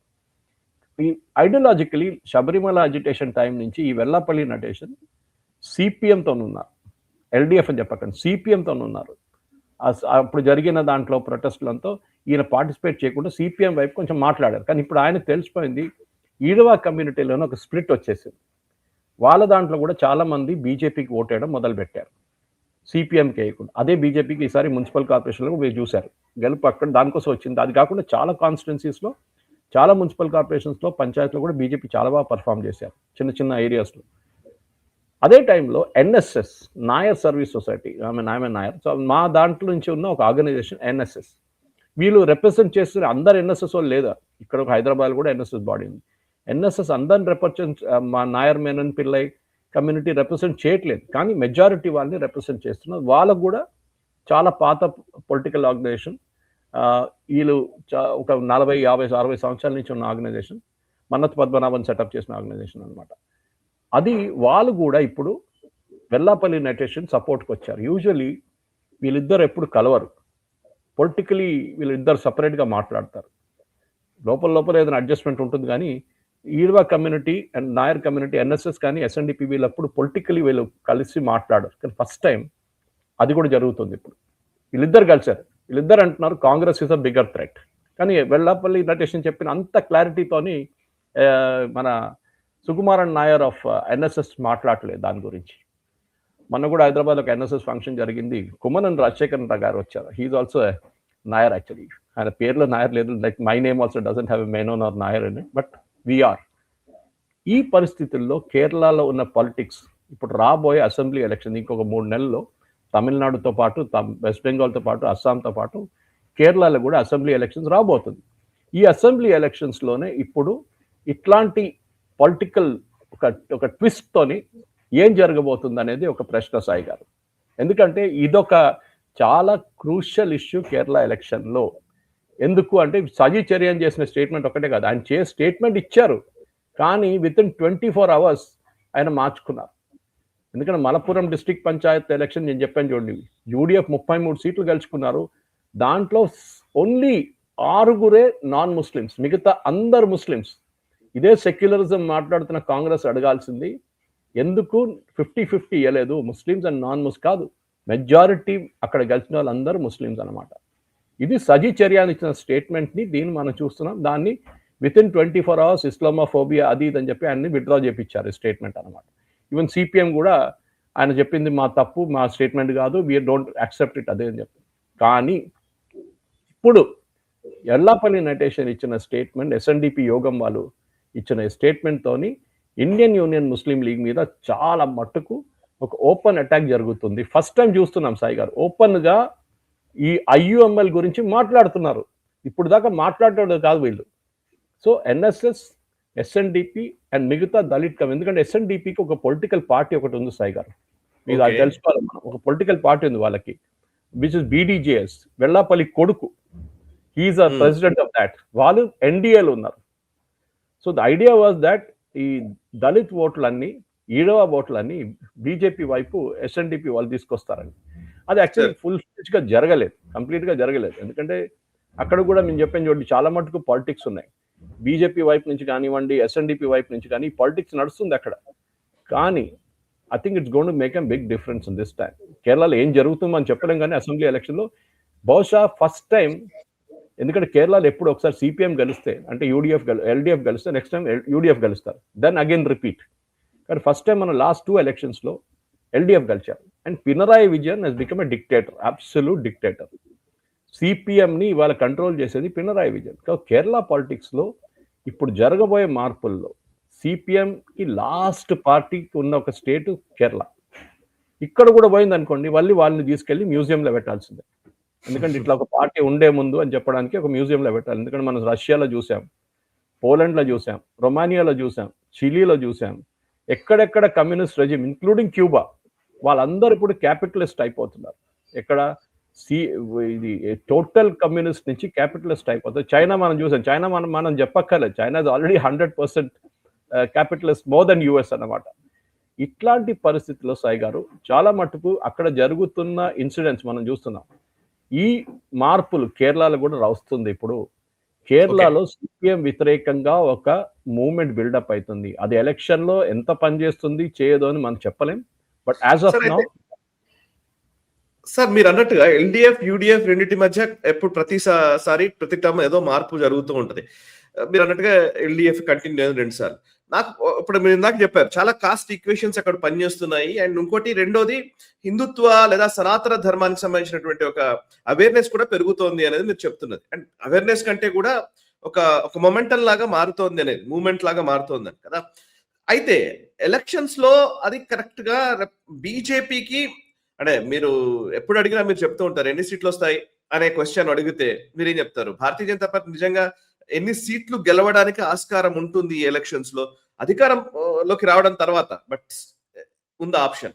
S2: ఈ ఐడియాలజికలీ శబరిమల అజిటేషన్ టైం నుంచి ఈ వెల్లాపల్లి నటేషన్ సిపిఎంతో ఉన్నారు. ఎల్డిఎఫ్ అని చెప్పకండి, సిపిఎంతో ఉన్నారు. అప్పుడు జరిగిన దాంట్లో ప్రొటెస్టులంతో ఈయన పార్టిసిపేట్ చేయకుండా సిపిఎం వైపు కొంచెం మాట్లాడారు. కానీ ఇప్పుడు ఆయనకు తెలిసిపోయింది ఈడవ కమ్యూనిటీలోనే ఒక స్ప్లిట్ వచ్చేసింది. వాళ్ళ దాంట్లో కూడా చాలా మంది బీజేపీకి ఓటేయడం మొదలుపెట్టారు, సిపిఎంకి వేయకుండా. అదే బీజేపీకి ఈసారి మున్సిపల్ కార్పొరేషన్లో మీరు చూశారు గెలుపు అక్కడ దానికోసం వచ్చింది. అది కాకుండా చాలా కాన్స్టిట్యున్సీస్లో, చాలా మున్సిపల్ కార్పొరేషన్స్లో, పంచాయతీలో కూడా బీజేపీ చాలా బాగా పర్ఫామ్ చేశారు చిన్న చిన్న ఏరియాస్లో. అదే టైంలో ఎన్ఎస్ఎస్, నాయర్ సర్వీస్ సొసైటీ, ఆమె నాయర్, సో మా దాంట్లో నుంచి ఉన్న ఒక ఆర్గనైజేషన్ ఎన్ఎస్ఎస్, వీళ్ళు రిప్రజెంట్ చేస్తున్న అందరు ఎన్ఎస్ఎస్ వాళ్ళు లేదా, ఇక్కడ ఒక హైదరాబాద్ కూడా ఎన్ఎస్ఎస్ బాడీ ఉంది. ఎన్ఎస్ఎస్ అందరిని రిప్రజెంట్, మా నాయర్ మేనన్ పిల్లై కమ్యూనిటీ రిప్రజెంట్ చేయట్లేదు, కానీ మెజారిటీ వాళ్ళని రిప్రజెంట్ చేస్తున్నారు. వాళ్ళకు కూడా చాలా పాత పొలిటికల్ ఆర్గనైజేషన్, వీళ్ళు ఒక 40, 50, 60 సంవత్సరాల నుంచి ఉన్న ఆర్గనైజేషన్, మన్నత్ పద్మనాభన్ సెటప్ చేసిన ఆర్గనైజేషన్ అనమాట. అది వాళ్ళు కూడా ఇప్పుడు వెల్లాపల్లి నటేషన్ సపోర్ట్కి వచ్చారు. యూజువలీ వీళ్ళిద్దరు ఎప్పుడు కలవరు, పొలిటికలీ వీళ్ళిద్దరు సపరేట్గా మాట్లాడతారు. లోపల ఏదైనా అడ్జస్ట్మెంట్ ఉంటుంది, కానీ Ezhava community and Nair community, NSS కానీ ఎస్ఎన్డిపి వీళ్ళప్పుడు పొలిటికలీ వీళ్ళు కలిసి మాట్లాడరు. కానీ ఫస్ట్ టైం అది కూడా జరుగుతుంది ఇప్పుడు. వీళ్ళిద్దరు కలిసారు. వీళ్ళిద్దరు అంటున్నారు Congress is a bigger threat. కానీ వెల్లాపల్లి నటేషన్ చెప్పిన అంత క్లారిటీతోని మన సుకుమారన్ నాయర్ ఆఫ్ ఎన్ఎస్ఎస్ మాట్లాడలేదు దాని గురించి. మొన్న కూడా హైదరాబాద్ ఒక ఎన్ఎస్ఎస్ ఫంక్షన్ జరిగింది, కుమ్మనం రాజశేఖర్ గారు వచ్చారు. He is also Nair actually. ఆయన పేరులో నాయర్ లేదు, like my name also doesn't have a Menon or Nair in it, but we are. ఈ పరిస్థితుల్లో కేరళలో ఉన్న పాలిటిక్స్, ఇప్పుడు రాబోయే అసెంబ్లీ ఎలక్షన్ ఇంకొక 3 నెలల్లో తమిళనాడుతో పాటు, వెస్ట్ బెంగాల్తో పాటు, అస్సాంతో పాటు కేరళలో కూడా అసెంబ్లీ ఎలక్షన్స్ రాబోతుంది. ఈ అసెంబ్లీ ఎలక్షన్స్లోనే ఇప్పుడు ఇట్లాంటి పొలిటికల్ ఒక ట్విస్ట్తోని ఏం జరగబోతుంది అనేది ఒక ప్రశ్న సాయి గారు. ఎందుకంటే ఇదొక చాలా క్రూషియల్ ఇష్యూ కేరళ ఎలక్షన్లో. ఎందుకు అంటే సజీ చర్యన్ చేసిన స్టేట్మెంట్ ఒకటే కాదు, ఆయన స్టేట్మెంట్ ఇచ్చారు, కానీ వితిన్ 24 hours ఆయన మార్చుకున్నారు. ఎందుకంటే మలప్పురం డిస్ట్రిక్ట్ పంచాయత్ ఎలక్షన్ నేను చెప్పాను చూడండి, యూడిఎఫ్ 33 సీట్లు గెలుచుకున్నారు. దాంట్లో ఓన్లీ 6 నాన్ ముస్లిమ్స్, మిగతా అందరు ముస్లిమ్స్. ఇదే సెక్యులరిజం మాట్లాడుతున్న కాంగ్రెస్ అడగాల్సింది, ఎందుకు 50-50 ఇవ్వలేదు, ముస్లిమ్స్ అండ్ నాన్ ముస్లిమ్స్ కాదు, మెజారిటీ అక్కడ గెలిచిన వాళ్ళందరూ ముస్లిమ్స్ అనమాట. ఇది సజీ చర్యాన్ని ఇచ్చిన స్టేట్మెంట్ని, దీన్ని మనం చూస్తున్నాం. దాన్ని వితిన్ 24 hours ఇస్లామోఫోబియా అది ఇది అని చెప్పి ఆయన్ని విత్డ్రా చేయించారు స్టేట్మెంట్ అనమాట. ఈవెన్ సిపిఎం కూడా ఆయన చెప్పింది మా తప్పు, మా స్టేట్మెంట్ కాదు, వీ డోంట్ యాక్సెప్ట్ ఇట్, అదే అని చెప్పి. కానీ ఇప్పుడు ఎల్లాపల్లి నటేషన్ ఇచ్చిన స్టేట్మెంట్, ఎస్ఎన్డిపి యోగం వాళ్ళు ఇచ్చిన స్టేట్మెంట్తోని ఇండియన్ యూనియన్ ముస్లిం లీగ్ మీద చాలా మట్టుకు ఒక ఓపెన్ అటాక్ జరుగుతుంది. ఫస్ట్ టైం చూస్తున్నాం సాయి గారు, ఓపెన్గా ఈ ఐయుఎంఎల్ గురించి మాట్లాడుతున్నారు. ఇప్పుడు దాకా మాట్లాడేది కాదు వీళ్ళు. సో ఎన్ఎస్ఎస్, ఎస్ఎన్డిపి అండ్ మిగతా దళిత్ కమ్యూనిటీ, ఎందుకంటే ఎస్ఎన్డిపికి ఒక పొలిటికల్ పార్టీ ఒకటి ఉంది సాయి గారు, మీరు అది తెలుసుకోవాలి. మనం ఒక పొలిటికల్ పార్టీ ఉంది వాళ్ళకి, విచ్ ఇస్ బీడీజేఎస్. వెల్లాపల్లి కొడుకు, he's a president of that. వాళ్ళు ఎన్డీఏలో ఉన్నారు. So the idea was that ఈ దళిత్ ఓట్లన్నీ, ఈడవ ఓట్లన్నీ బీజేపీ వైపు ఎస్ఎన్డిపి వాళ్ళు తీసుకొస్తారని. అది యాక్చువల్లీ ఫుల్ ఫ్లెడ్జ్గా జరగలేదు, కంప్లీట్గా జరగలేదు. ఎందుకంటే అక్కడ కూడా మేము చెప్పాను చూడండి, చాలా మటుకు పాలిటిక్స్ ఉన్నాయి. బీజేపీ వైపు నుంచి కానివ్వండి, ఎస్ఎన్డిపి వైపు నుంచి కానీ పాలిటిక్స్ నడుస్తుంది అక్కడ. కానీ I think it's going to make a big difference in this time. కేరళలో ఏం జరుగుతుందో అని చెప్పలేం, కానీ అసెంబ్లీ ఎలక్షన్లో బహుశా ఫస్ట్ టైం, ఎందుకంటే కేరళలో ఎప్పుడు ఒకసారి సిపిఎం గెలిస్తే, అంటే ఎల్డిఎఫ్ గెలిస్తే, నెక్స్ట్ టైం యూడిఎఫ్ గెలుస్తారు, దెన్ అగైన్ రిపీట్. కానీ ఫస్ట్ టైం మనం లాస్ట్ 2 ఎలక్షన్స్లో ఎల్డిఎఫ్ గెలిచారు and Pinarayi Vijayan he's become a dictator, absolute dictator. సిపిఎంని ఇవాళ కంట్రోల్ చేసేది పినరాయి విజయన్. కేరళ పాలిటిక్స్లో ఇప్పుడు జరగబోయే మార్పుల్లో సిపిఎంకి లాస్ట్ పార్టీకి ఉన్న ఒక స్టేట్ కేరళ. ఇక్కడ కూడా పోయింది అనుకోండి, మళ్ళీ వాళ్ళని తీసుకెళ్లి మ్యూజియంలో పెట్టాల్సిందే. ఎందుకంటే ఇట్లా ఒక పార్టీ ఉండే ముందు అని చెప్పడానికి ఒక మ్యూజియంలో పెట్టాలి. ఎందుకంటే మనం రష్యాలో చూసాం, పోలాండ్లో చూసాం, రొమానియాలో చూసాం, చిలీలో చూసాం, ఎక్కడెక్కడ కమ్యూనిస్ట్ రెజిమ్ ఇంక్లూడింగ్ క్యూబా, వాళ్ళందరూ ఇప్పుడు క్యాపిటలిస్ట్ అయిపోతున్నారు. ఎక్కడ ఇది టోటల్ కమ్యూనిస్ట్ నుంచి క్యాపిటలిస్ట్ అయిపోతుంది. చైనా మనం చూసాం, చైనా మనం చెప్పక్కర్లేదు, China is already 100% capitalist more than US అన్నమాట. ఇట్లాంటి పరిస్థితుల్లో సాయి గారు చాలా మటుకు అక్కడ జరుగుతున్న ఇన్సిడెంట్స్ మనం చూస్తున్నాం. ఈ మార్పులు కేరళలో కూడా వస్తుంది. ఇప్పుడు కేరళలో సిపిఎం వ్యతిరేకంగా ఒక మూవ్మెంట్ బిల్డప్ అవుతుంది. అది ఎలక్షన్ లో ఎంత పనిచేస్తుంది చేయదు అని మనం చెప్పలేం. But as of now
S1: sir మీరు అన్నట్టుగా ఎల్డిఎఫ్ యూడిఎఫ్ రెండింటి మధ్య ఎప్పుడు ప్రతి టర్మ్ ఏదో మార్పు జరుగుతూ ఉంటది. మీరు అన్నట్టుగా ఎల్డిఎఫ్ కంటిన్యూ అయింది 2 సార్లు. నాకు ఇప్పుడు మీరు ఇందాక చెప్పారు చాలా కాస్ట్ ఈక్వేషన్స్ అక్కడ పనిచేస్తున్నాయి. అండ్ ఇంకోటి రెండోది హిందుత్వ లేదా సనాతన ధర్మానికి సంబంధించినటువంటి ఒక అవేర్నెస్ కూడా పెరుగుతోంది అనేది మీరు చెప్తున్నది. అండ్ అవేర్నెస్ కంటే కూడా ఒక మొమెంటం లాగా మారుతోంది అనేది, మూమెంట్ లాగా మారుతోంది అని కదా. అయితే ఎలక్షన్స్ లో అది కరెక్ట్ గా బీజేపీకి, అంటే మీరు ఎప్పుడు అడిగినా మీరు చెప్తూ ఉంటారు ఎన్ని సీట్లు వస్తాయి అనే క్వశ్చన్ అడిగితే మీరేం చెప్తారు? భారతీయ జనతా పార్టీ నిజంగా ఎన్ని సీట్లు గెలవడానికి ఆస్కారం ఉంటుంది ఈ ఎలక్షన్స్ లో అధికారంలోకి రావడం తర్వాత? బట్ ఉందా ఆప్షన్?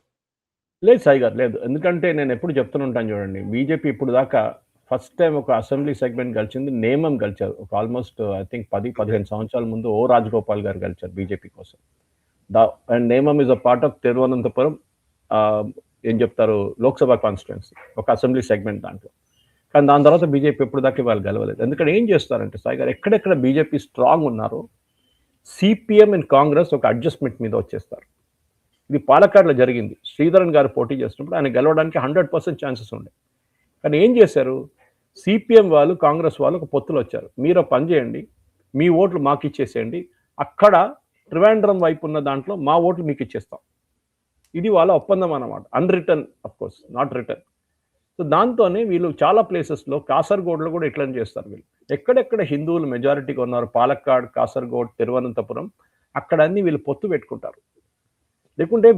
S2: లేదు సాయి గారు, లేదు. ఎందుకంటే నేను ఎప్పుడు చెప్తుంటాను చూడండి, బీజేపీ ఇప్పుడు దాకా ఫస్ట్ టైం ఒక అసెంబ్లీ సెగ్మెంట్ గెలిచింది, నేమం గెలిచారు. ఒక ఆల్మోస్ట్ ఐ థింక్ 10-15 సంవత్సరాల ముందు ఓ రాజగోపాల్ గారు గెలిచారు బీజేపీ కోసం. And నేమం is a part of Thiruvananthapuram ఏం చెప్తారు లోక్సభ కాన్స్టిట్యున్సీ, ఒక అసెంబ్లీ సెగ్మెంట్ దాంట్లో. కానీ దాని తర్వాత బీజేపీ ఎప్పుడు దాకా వాళ్ళు గెలవలేదు. ఎందుకంటే ఏం చేస్తారంటే సాయి గారు, ఎక్కడెక్కడ బీజేపీ స్ట్రాంగ్ ఉన్నారో సిపిఎం అండ్ కాంగ్రెస్ ఒక అడ్జస్ట్మెంట్ మీద వచ్చేస్తారు. ఇది పాలక్కాడ్లో జరిగింది. శ్రీధరన్ గారు పోటీ చేస్తున్నప్పుడు ఆయన గెలవడానికి 100% ఛాన్సెస్ ఉండే. కానీ ఏం చేశారు, సిపిఎం వాళ్ళు కాంగ్రెస్ వాళ్ళు ఒక పొత్తులు వచ్చారు. మీరు పని చేయండి, మీ ఓట్లు మాకు ఇచ్చేసేయండి, అక్కడ త్రివేంద్రం వైపు ఉన్న దాంట్లో మా ఓట్లు మీకు ఇచ్చేస్తాం. ఇది వాళ్ళ ఒప్పందం అన్నమాట. Unwritten, of course not return. So దాంతోనే వీళ్ళు చాలా ప్లేసెస్లో, కాసర్గోడ్లో కూడా ఇట్లని చేస్తారు. వీళ్ళు ఎక్కడెక్కడ హిందువులు మెజారిటీగా ఉన్నారు, పాలక్కాడ్, కాసర్గోడ్, తిరువనంతపురం, అక్కడ అన్ని వీళ్ళు పొత్తు పెట్టుకుంటారు. లేకుంటే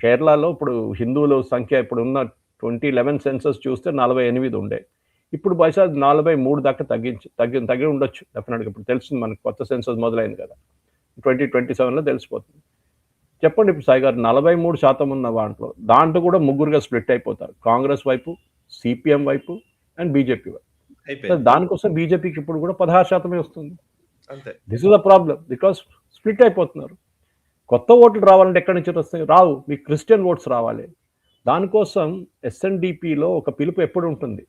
S2: కేరళలో ఇప్పుడు హిందువుల సంఖ్య ఇప్పుడు ఉన్న 2011 సెన్సస్ చూస్తే 48 ఉండే, ఇప్పుడు బహుశా 43 దాకా తగ్గి ఉండొచ్చు డెఫినెట్గా. ఇప్పుడు తెలిసింది మనకు, కొత్త సెన్సస్ మొదలైంది కదా, 2027లో తెలిసిపోతుంది. చెప్పండి ఇప్పుడు సాయి గారు, 43% ఉన్న దాంట్లో కూడా ముగ్గురుగా స్ప్లిట్ అయిపోతారు, కాంగ్రెస్ వైపు, సిపిఎం వైపు అండ్ బీజేపీ వైపు. దానికోసం బీజేపీకి ఇప్పుడు కూడా 16% వస్తుంది. This is the problem, because split అయిపోతున్నారు. కొత్త ఓట్లు రావాలంటే ఎక్కడి నుంచి వస్తాయి? రావు. మీకు క్రిస్టియన్ ఓట్స్ రావాలి. దానికోసం ఎస్ఎన్డిపిలో ఒక పిలుపు ఎప్పుడు ఉంటుంది,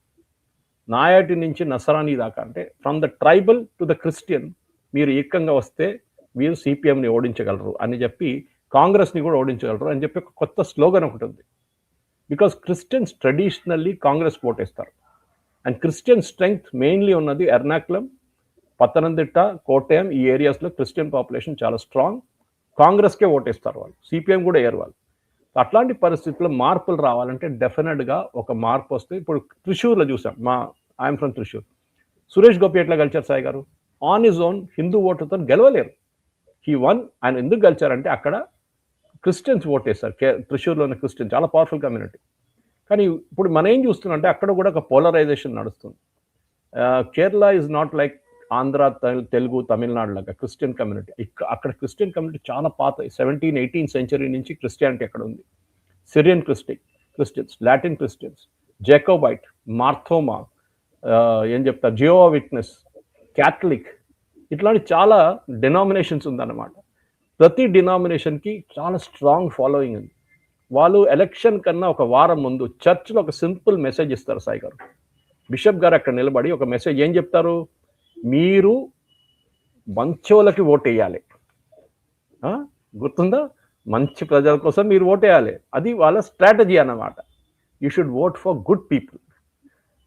S2: నాయాటి నుంచి నసరానీ దాకా, అంటే from the tribal to the Christian మీరు ఏకంగా వస్తే మీరు సిపిఎంని ఓడించగలరు అని చెప్పి, కాంగ్రెస్ని కూడా ఓడించగలరు అని చెప్పి ఒక కొత్త స్లోగన్ ఒకటి ఉంది. బికాస్ క్రిస్టియన్స్ ట్రెడిషనల్లీ కాంగ్రెస్ ఓటేస్తారు. అండ్ క్రిస్టియన్ స్ట్రెంగ్త్ మెయిన్లీ ఉన్నది ఎర్నాకులం, పత్తనంతిట్ట, కోటయం, ఈ ఏరియాస్లో క్రిస్టియన్ పాపులేషన్ చాలా స్ట్రాంగ్. కాంగ్రెస్కే ఓటేస్తారు వాళ్ళు, సిపిఎం కూడా వేయరు వాళ్ళు. అట్లాంటి పరిస్థితుల్లో మార్పులు రావాలంటే డెఫినెట్గా ఒక మార్పు వస్తుంది. ఇప్పుడు త్రిశూర్లో చూసాం, ఐఎమ్ ఫ్రమ్ త్రిశూర్, సురేష్ గోపి ఎట్లా గెలిచారు సాయి గారు? ఆన్ హిజ్ ఓన్ హిందూ ఓటుతో గెలవలేరు. He one. ఆయన ఎందుకు గెలిచారంటే అక్కడ క్రిస్టియన్స్ ఓటేస్తారు. త్రిశూర్లోని క్రిస్టియన్ చాలా పవర్ఫుల్ కమ్యూనిటీ. కానీ ఇప్పుడు మనం ఏం చూస్తున్నాం అంటే అక్కడ కూడా ఒక పోలరైజేషన్ నడుస్తుంది. Kerala is not like Andhra, Telugu, Tamil Nadu లాగా క్రిస్టియన్ కమ్యూనిటీ. అక్కడ క్రిస్టియన్ కమ్యూనిటీ చాలా పాత, 17-18 సెంచరీ నుంచి క్రిస్టియానిటీ అక్కడ ఉంది. సిరియన్ క్రిస్టియన్స్, లాటిన్ క్రిస్టియన్స్, జేకోబైట్, మార్థోమా, ఏం చెప్తారు, జియోవా విట్నెస్, క్యాథలిక్, ఇట్లాంటి చాలా డినామినేషన్స్ ఉందన్నమాట. ప్రతి డినామినేషన్కి చాలా స్ట్రాంగ్ ఫాలోయింగ్ ఉంది. వాళ్ళు ఎలక్షన్ కన్నా ఒక వారం ముందు చర్చ్లో ఒక సింపుల్ మెసేజ్ ఇస్తారు సాయి గారు. బిషప్ గారు అక్కడ నిలబడి ఒక మెసేజ్ ఏం చెప్తారు, మీరు మంచోళ్ళకి ఓటేయాలి, గుర్తుందా? మంచి ప్రజల కోసం మీరు ఓటేయాలి, అది వాళ్ళ స్ట్రాటజీ అన్నమాట. You should vote for good people.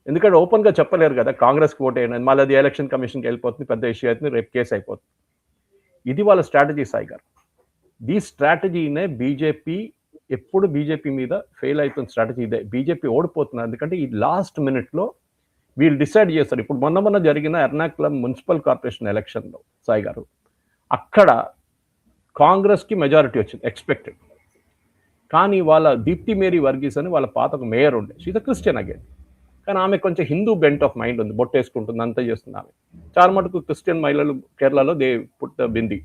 S2: ఎందుకంటే ఓపెన్గా చెప్పలేరు కదా కాంగ్రెస్కి ఓటేయండి, మళ్ళీ అది ఎలక్షన్ కమిషన్కి వెళ్ళిపోతుంది, పెద్ద ఇష్యూ అవుతుంది, రేపు కేసు అయిపోతుంది. ఇది వాళ్ళ స్ట్రాటజీ సాయి గారు. ఈ స్ట్రాటజీనే బీజేపీ ఎప్పుడు బీజేపీ మీద ఫెయిల్ అవుతున్న స్ట్రాటజీ ఇదే. బీజేపీ ఓడిపోతున్నారు ఎందుకంటే ఈ లాస్ట్ మినిట్లో వీళ్ళు డిసైడ్ చేస్తారు. ఇప్పుడు మొన్న జరిగిన ఎర్నాకుళం మున్సిపల్ కార్పొరేషన్ ఎలక్షన్లో సాయి గారు, అక్కడ కాంగ్రెస్కి మెజారిటీ వచ్చింది ఎక్స్పెక్టెడ్. కానీ వాళ్ళ దీప్తి మేరీ వర్గీస్ అని వాళ్ళ పాత ఒక మేయర్ ఉండే, షీఈ్ క్రిస్టియన్ అగైన్. కానీ ఆమె కొంచెం హిందూ బెంట్ ఆఫ్ మైండ్ ఉంది, బొట్టేసుకుంటుంది, అంతా చేస్తుంది ఆమె. చాలా మటుకు క్రిస్టియన్ మహిళలు కేరళలో దే పుట్ బింది.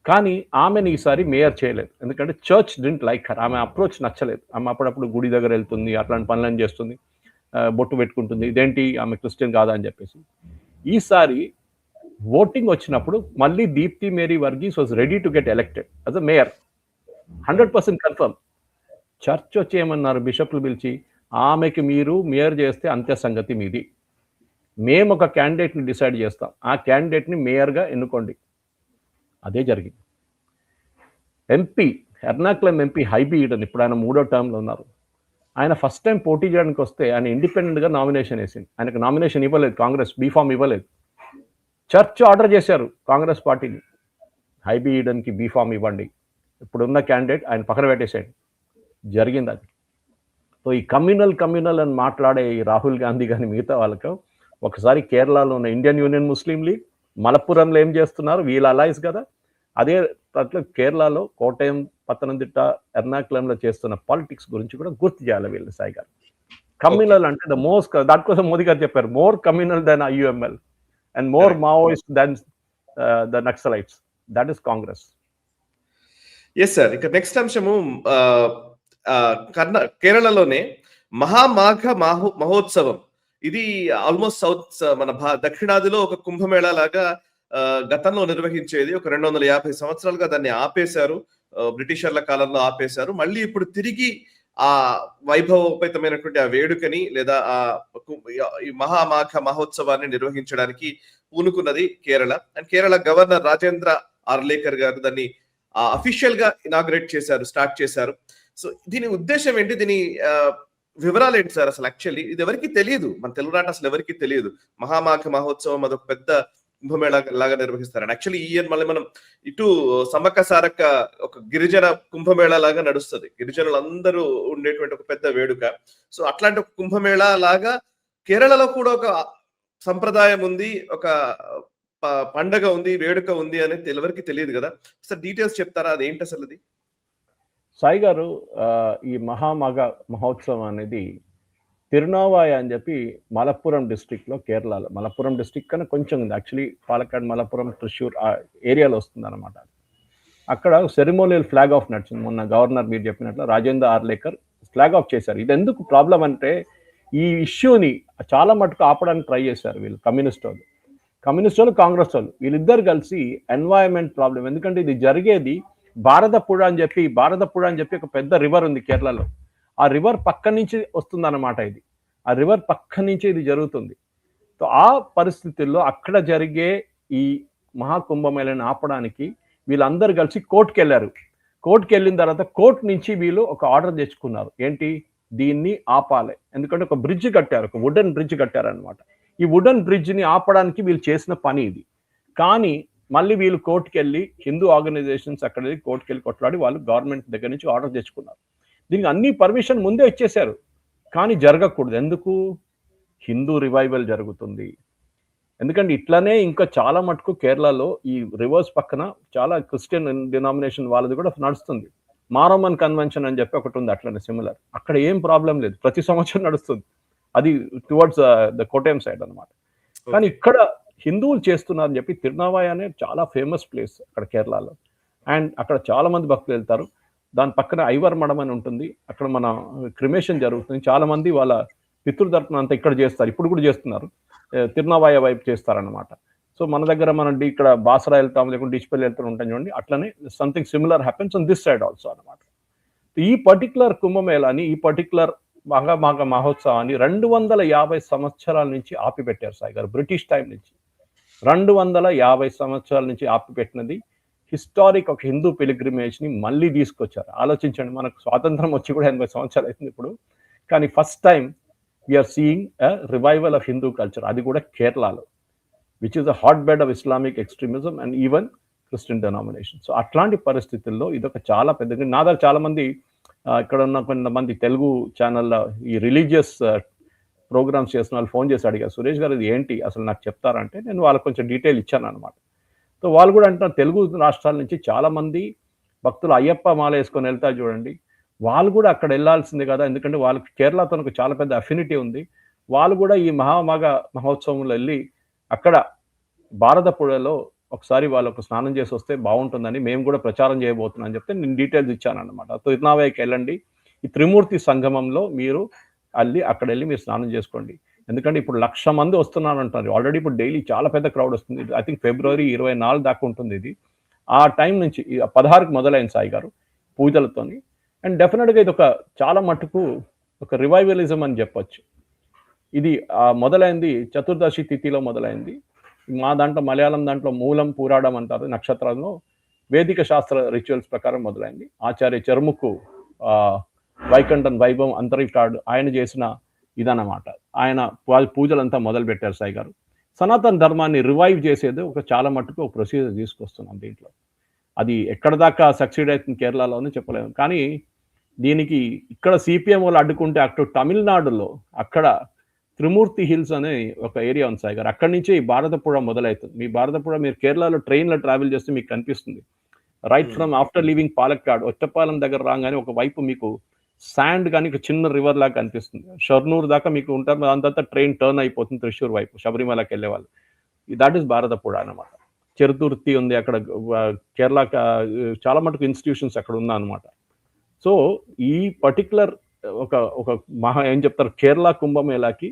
S2: కానీ ఆమెను ఈసారి మేయర్ చేయలేదు, ఎందుకంటే చర్చ్ డింట్ లైక్ హర్. ఆమె అప్రోచ్ నచ్చలేదు. ఆమె అప్పుడప్పుడు గుడి దగ్గర వెళ్తుంది, అట్లాంటి పనులను చేస్తుంది, బొట్టు పెట్టుకుంటుంది, ఇదేంటి ఆమె క్రిస్టియన్ కాదా అని చెప్పేసి. ఈసారి ఓటింగ్ వచ్చినప్పుడు మళ్ళీ Deepthi Mary Varghese was ready to get elected as a mayor, 100% confirm. Church వచ్చి ఏమన్నారు, బిషప్లు పిలిచి, ఆమెకి మీరు మేయర్ చేస్తే అంత్య సంగతి మీది, మేము ఒక క్యాండిడేట్ని డిసైడ్ చేస్తాం, ఆ క్యాండిడేట్ని మేయర్గా ఎన్నుకోండి. అదే జరిగింది. MP Ernakulam MP Hibi Eden, ఇప్పుడు ఆయన 3వ టర్మ్లో ఉన్నారు. ఆయన ఫస్ట్ టైం పోటీ చేయడానికి వస్తే ఆయన ఇండిపెండెంట్గా నామినేషన్ వేసింది. ఆయనకు నామినేషన్ ఇవ్వలేదు, కాంగ్రెస్ బీఫామ్ ఇవ్వలేదు. చర్చ్ ఆర్డర్ చేశారు కాంగ్రెస్ పార్టీని, హైబీ ఈడన్కి బీఫామ్ ఇవ్వండి, ఇప్పుడున్న క్యాండిడేట్ ఆయన పక్కన పెట్టేసాడు. జరిగింది అది. సో ఈ కమ్యూనల్ అని మాట్లాడే ఈ రాహుల్ గాంధీ కానీ మిగతా వాళ్ళకు ఒకసారి కేరళలో ఉన్న ఇండియన్ యూనియన్ ముస్లిం లీగ్, మలప్పురంలో ఏం చేస్తున్నారు, వీళ్ళ అలైస్ కదా, అదే అట్లా కేరళలో కోటయం, పత్తనంతిట్ట, ఎర్నాకుళంలో చేస్తున్న పాలిటిక్స్ గురించి కూడా గుర్తు చేయాలి వీళ్ళు సాయి గారు. కమ్యూనల్ అంటే ద మోస్ట్, దానికోసం మోదీ గారు చెప్పారు, more communal then IUML and more Maoist then the Naxalites, that is Congress.
S1: Yes sir. ఇక నెక్స్ట్ అంశము కేరళలోనే మహామాఘ మహోత్సవం. ఇది ఆల్మోస్ట్ సౌత్ మన దక్షిణాదిలో ఒక కుంభమేళా లాగా గతంలో నిర్వహించేది. ఒక 250 సంవత్సరాలుగా దాన్ని ఆపేశారు, బ్రిటిషర్ల కాలంలో ఆపేశారు. మళ్ళీ ఇప్పుడు తిరిగి ఆ వైభవోపేతమైనటువంటి ఆ వేడుకని లేదా ఈ మహామాఘ మహోత్సవాన్ని నిర్వహించడానికి పూనుకున్నది కేరళ. అండ్ కేరళ గవర్నర్ రాజేంద్ర ఆర్లేకర్ గారు దాన్ని అఫీషియల్ గా ఇనాగ్రేట్ చేశారు, స్టార్ట్ చేశారు. సో దీని ఉద్దేశం ఏంటి, దీని వివరాలు ఏంటి సార్? అసలు యాక్చువల్లీ ఇది ఎవరికి తెలియదు, మన తెలుగు నాట అసలు ఎవరికి తెలియదు. మహామాఘ మహోత్సవం అదొక పెద్ద కుంభమేళా లాగా నిర్వహిస్తారు. యాక్చువల్లీ ఈ ఇయర్ మళ్ళీ మనం ఇటు సమ్మక్క సారక్క ఒక గిరిజన కుంభమేళా లాగా నడుస్తుంది, గిరిజనులు అందరూ ఉండేటువంటి ఒక పెద్ద వేడుక. సో అట్లాంటి ఒక కుంభమేళా లాగా కేరళలో కూడా ఒక సంప్రదాయం ఉంది, ఒక పండగ ఉంది, వేడుక ఉంది అనేది ఎవరికి తెలియదు కదా. సార్ డీటెయిల్స్ చెప్తారా, అదేంటి అసలు? అది
S2: సాయి గారు, ఈ మహామాఘ మహోత్సవం అనేది తిరునావాయ అని చెప్పి మలప్పురం డిస్ట్రిక్ట్లో, కేరళలో మలప్పురం డిస్ట్రిక్ట్ కన్నా కొంచెం ఉంది, యాక్చువల్లీ పాలక్కాడ్, మలప్పురం, త్రిశూర్ ఆ ఏరియాలో వస్తుంది అనమాట. అక్కడ సెరిమోనియల్ ఫ్లాగ్ ఆఫ్ నడిచింది. మొన్న గవర్నర్ మీరు చెప్పినట్లు రాజేంద్ర ఆర్లేకర్ ఫ్లాగ్ ఆఫ్ చేశారు. ఇది ఎందుకు ప్రాబ్లం అంటే, ఈ ఇష్యూని చాలా మటుకు ఆపడానికి ట్రై చేశారు వీళ్ళు, కమ్యూనిస్ట్ వాళ్ళు, కాంగ్రెస్ వాళ్ళు, వీళ్ళిద్దరు కలిసి ఎన్వైరన్మెంట్ ప్రాబ్లం. ఎందుకంటే ఇది జరిగేది భారతపుడ అని చెప్పి ఒక పెద్ద రివర్ ఉంది కేరళలో. ఆ రివర్ పక్క నుంచి వస్తుంది అన్నమాట. ఆ రివర్ పక్క నుంచి ఇది జరుగుతుంది. సో ఆ పరిస్థితుల్లో అక్కడ జరిగే ఈ మహాకుంభమేళాని ఆపడానికి వీళ్ళందరూ కలిసి కోర్టుకి వెళ్ళారు. కోర్టుకి వెళ్ళిన తర్వాత కోర్టు నుంచి వీళ్ళు ఒక ఆర్డర్ తెచ్చుకున్నారు, ఏంటి, దీన్ని ఆపాలి. ఎందుకంటే ఒక బ్రిడ్జ్ కట్టారు, ఒక వుడెన్ బ్రిడ్జ్ కట్టారనమాట. ఈ వుడెన్ బ్రిడ్జ్ని ఆపడానికి వీళ్ళు చేసిన పని ఇది. కానీ మళ్ళీ వీళ్ళు కోర్టుకి వెళ్ళి, హిందూ ఆర్గనైజేషన్స్ అక్కడ కోర్టుకి వెళ్ళి కొట్లాడి వాళ్ళు గవర్నమెంట్ దగ్గర నుంచి ఆర్డర్ తెచ్చుకున్నారు. దీనికి అన్ని పర్మిషన్ ముందే ఇచ్చేశారు, కానీ జరగకూడదు. ఎందుకు? హిందూ రివైవల్ జరుగుతుంది. ఎందుకంటే ఇట్లానే ఇంకా చాలా మటుకు కేరళలో ఈ రివర్స్ పక్కన చాలా క్రిస్టియన్ డినామినేషన్ వాళ్ళది కూడా నడుస్తుంది. మారోమన్ కన్వెన్షన్ అని చెప్పి ఒకటి ఉంది, అట్లనే సిమిలర్. అక్కడ ఏం ప్రాబ్లం లేదు, ప్రతి సంవత్సరం నడుస్తుంది. అది టువర్డ్స్ ద కోటయం సైడ్ అనమాట. కానీ ఇక్కడ హిందువులు చేస్తున్నారని చెప్పి తిరునావాయ అనే చాలా ఫేమస్ ప్లేస్ అక్కడ కేరళలో. అండ్ అక్కడ చాలా మంది భక్తులు వెళ్తారు. దాని పక్కన ఐవర్ మడం అని ఉంటుంది, అక్కడ మన క్రిమేషన్ జరుగుతుంది. చాలా మంది వాళ్ళ పితృతర్పణ అంతా ఇక్కడ చేస్తారు, ఇప్పుడు కూడా చేస్తున్నారు, తిరునావాయ వైపు చేస్తారనమాట. సో మన దగ్గర మనం ఇక్కడ బాసరా వెళ్తాం, లేకుంటే డిచ్పల్లి వెళ్తూ ఉంటాం చూడండి, అట్లనే something similar happens on this side also అనమాట. ఈ పర్టికులర్ కుంభమేళాని, ఈ పర్టికులర్ మహామాఘ మహోత్సవాన్ని 250 సంవత్సరాల నుంచి ఆపిపెట్టారు సాయి గారు, బ్రిటిష్ టైం నుంచి. 250 సంవత్సరాల నుంచి ఆపిపెట్టినది హిస్టారిక్ ఒక హిందూ పిలిగ్రిమేజ్ని మళ్ళీ తీసుకొచ్చారు. ఆలోచించండి, మనకు స్వాతంత్రం వచ్చి కూడా 80 సంవత్సరాలు అవుతుంది ఇప్పుడు, కానీ first time we're seeing a revival of Hindu culture, అది కూడా కేరళలో, which is a hot bed of Islamic extremism and even Christian denomination. So అట్లాంటి పరిస్థితుల్లో ఇదొక చాలా పెద్దగా, నా దగ్గర చాలా మంది ఇక్కడ ఉన్న కొంతమంది తెలుగు ఛానల్లో ఈ రిలీజియస్ ప్రోగ్రామ్స్ చేసిన వాళ్ళు ఫోన్ చేసి అడిగారు, సురేష్ గారు ఇది ఏంటి అసలు నాకు చెప్తారంటే నేను వాళ్ళకి కొంచెం డీటెయిల్ ఇచ్చాను అనమాట. సో వాళ్ళు కూడా అంటారు తెలుగు రాష్ట్రాల నుంచి చాలామంది భక్తులు అయ్యప్ప మాల వేసుకొని వెళ్తారు చూడండి, వాళ్ళు కూడా అక్కడ వెళ్ళాల్సిందే కదా, ఎందుకంటే వాళ్ళకి కేరళతో చాలా పెద్ద అఫినిటీ ఉంది. వాళ్ళు కూడా ఈ మహామగ మహోత్సవంలో వెళ్ళి అక్కడ భారతపుഴలో ఒకసారి వాళ్ళకు స్నానం చేసి వస్తే బాగుంటుందని మేము కూడా ప్రచారం చేయబోతున్నాం అని చెప్తే నేను డీటెయిల్స్ ఇచ్చాను అనమాట. తిరునావాయికి వెళ్ళండి, ఈ త్రిమూర్తి సంగమంలో మీరు అక్కడ వెళ్ళి మీరు స్నానం చేసుకోండి. ఎందుకంటే ఇప్పుడు 1,00,000 మంది వస్తున్నారు అంటారు. ఆల్రెడీ ఇప్పుడు డైలీ చాలా పెద్ద క్రౌడ్ వస్తుంది. ఐ థింక్ ఫిబ్రవరి 24 దాకా ఉంటుంది ఇది. ఆ టైం నుంచి 16కి మొదలైంది సాయి గారు పూజలతోని. అండ్ డెఫినెట్గా ఇది ఒక చాలా మటుకు ఒక రివైవలిజం అని చెప్పొచ్చు. ఇది మొదలైంది చతుర్దశి తిథిలో మొదలైంది. మా దాంట్లో మలయాళం దాంట్లో మూలం పూరాడం అంటారు, నక్షత్రాల్లో వేదిక శాస్త్ర రిచువల్స్ ప్రకారం మొదలైంది. ఆచార్య చర్ముకు వైకంఠన్ వైభవం అంతరికాడు ఆయన చేసిన ఇదన్నమాట. ఆయన పూజలంతా మొదలు పెట్టారు సాయి గారు. సనాతన ధర్మాన్ని రివైవ్ చేసేది ఒక చాలా మట్టుకు ఒక ప్రొసీజర్ తీసుకొస్తున్నాం దీంట్లో. అది ఎక్కడ దాకా సక్సీడ్ అవుతుంది కేరళలోనే చెప్పలేము, కానీ దీనికి ఇక్కడ సిపిఎం వాళ్ళు అడ్డుకుంటే అటు తమిళనాడులో అక్కడ త్రిమూర్తి హిల్స్ అనే ఒక ఏరియా ఉంది సాయి గారు, అక్కడి నుంచే ఈ భారతపుഴ మొదలవుతుంది. మీ భారతపుഴ మీరు కేరళలో ట్రైన్లో ట్రావెల్ చేస్తే మీకు కనిపిస్తుంది. Right from after leaving Palakkad Ottapalam దగ్గర రాగానే ఒక వైపు మీకు శాండ్ కానీ చిన్న రివర్ లాగా కనిపిస్తుంది. షర్నూర్ దాకా మీకు ఉంటారు, దాని తర్వాత ట్రైన్ టర్న్ అయిపోతుంది త్రిశూర్ వైపు శబరిమలకి వెళ్ళే వాళ్ళు. దాట్ ఈస్ భారతపుഴ అనమాట. చెరుతుర్తి ఉంది అక్కడ, కేరళ చాలా మటుకు ఇన్స్టిట్యూషన్స్ అక్కడ ఉన్నా అనమాట. సో ఈ పర్టికులర్ ఒక ఏం చెప్తారు కేరళ కుంభమేళాకి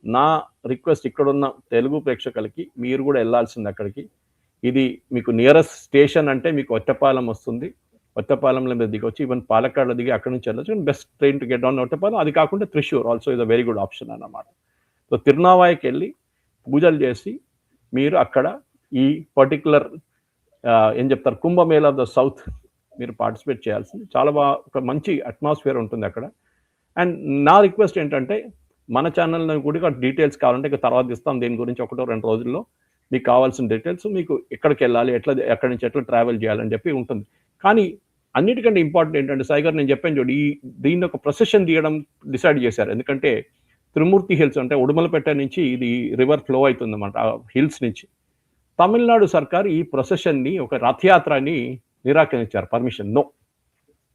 S2: నా రిక్వెస్ట్ ఇక్కడున్న తెలుగు ప్రేక్షకులకి మీరు కూడా వెళ్ళాల్సింది అక్కడికి. ఇది మీకు నియరెస్ట్ స్టేషన్ అంటే మీకు ఒట్టపాలెం వస్తుంది. ఒట్టపాలెంలో మీరు దిగొచ్చు, ఈవెన్ పాలక్కాడ్లో దిగి అక్కడి నుంచి వెళ్ళచ్చు. Best train to get down Ottapalam. అది కాకుండా Thrissur also is a very good option అన్నమాట. సో తిరునావాయికి వెళ్ళి పూజలు చేసి మీరు అక్కడ ఈ పర్టికులర్ ఏం చెప్తారు కుంభమేళ ఆఫ్ ద సౌత్ మీరు పార్టిసిపేట్ చేయాల్సింది. చాలా బాగా ఒక మంచి అట్మాస్ఫియర్ ఉంటుంది అక్కడ. అండ్ నా రిక్వెస్ట్ ఏంటంటే మన ఛానల్లో కూడా డీటెయిల్స్ కావాలంటే ఇక తర్వాత ఇస్తాం దీని గురించి 1-2 రోజుల్లో. మీకు కావాల్సిన డీటెయిల్స్, మీకు ఎక్కడికి వెళ్ళాలి, ఎక్కడి నుంచి ఎట్లా ట్రావెల్ చేయాలని చెప్పి ఉంటుంది. కానీ అన్నిటికంటే ఇంపార్టెంట్ ఏంటంటే సాయి గారు నేను చెప్పాను చూడు, దీన్ని ఒక ప్రొసెషన్ తీయడం డిసైడ్ చేశారు. ఎందుకంటే త్రిమూర్తి హిల్స్ అంటే ఉడుమలపేట నుంచి ఇది రివర్ ఫ్లో అవుతుంది అన్నమాట ఆ హిల్స్ నుంచి. తమిళనాడు సర్కార్ ఈ ప్రొసెషన్ని ఒక రథయాత్రని నిరాకరించారు. Permission no,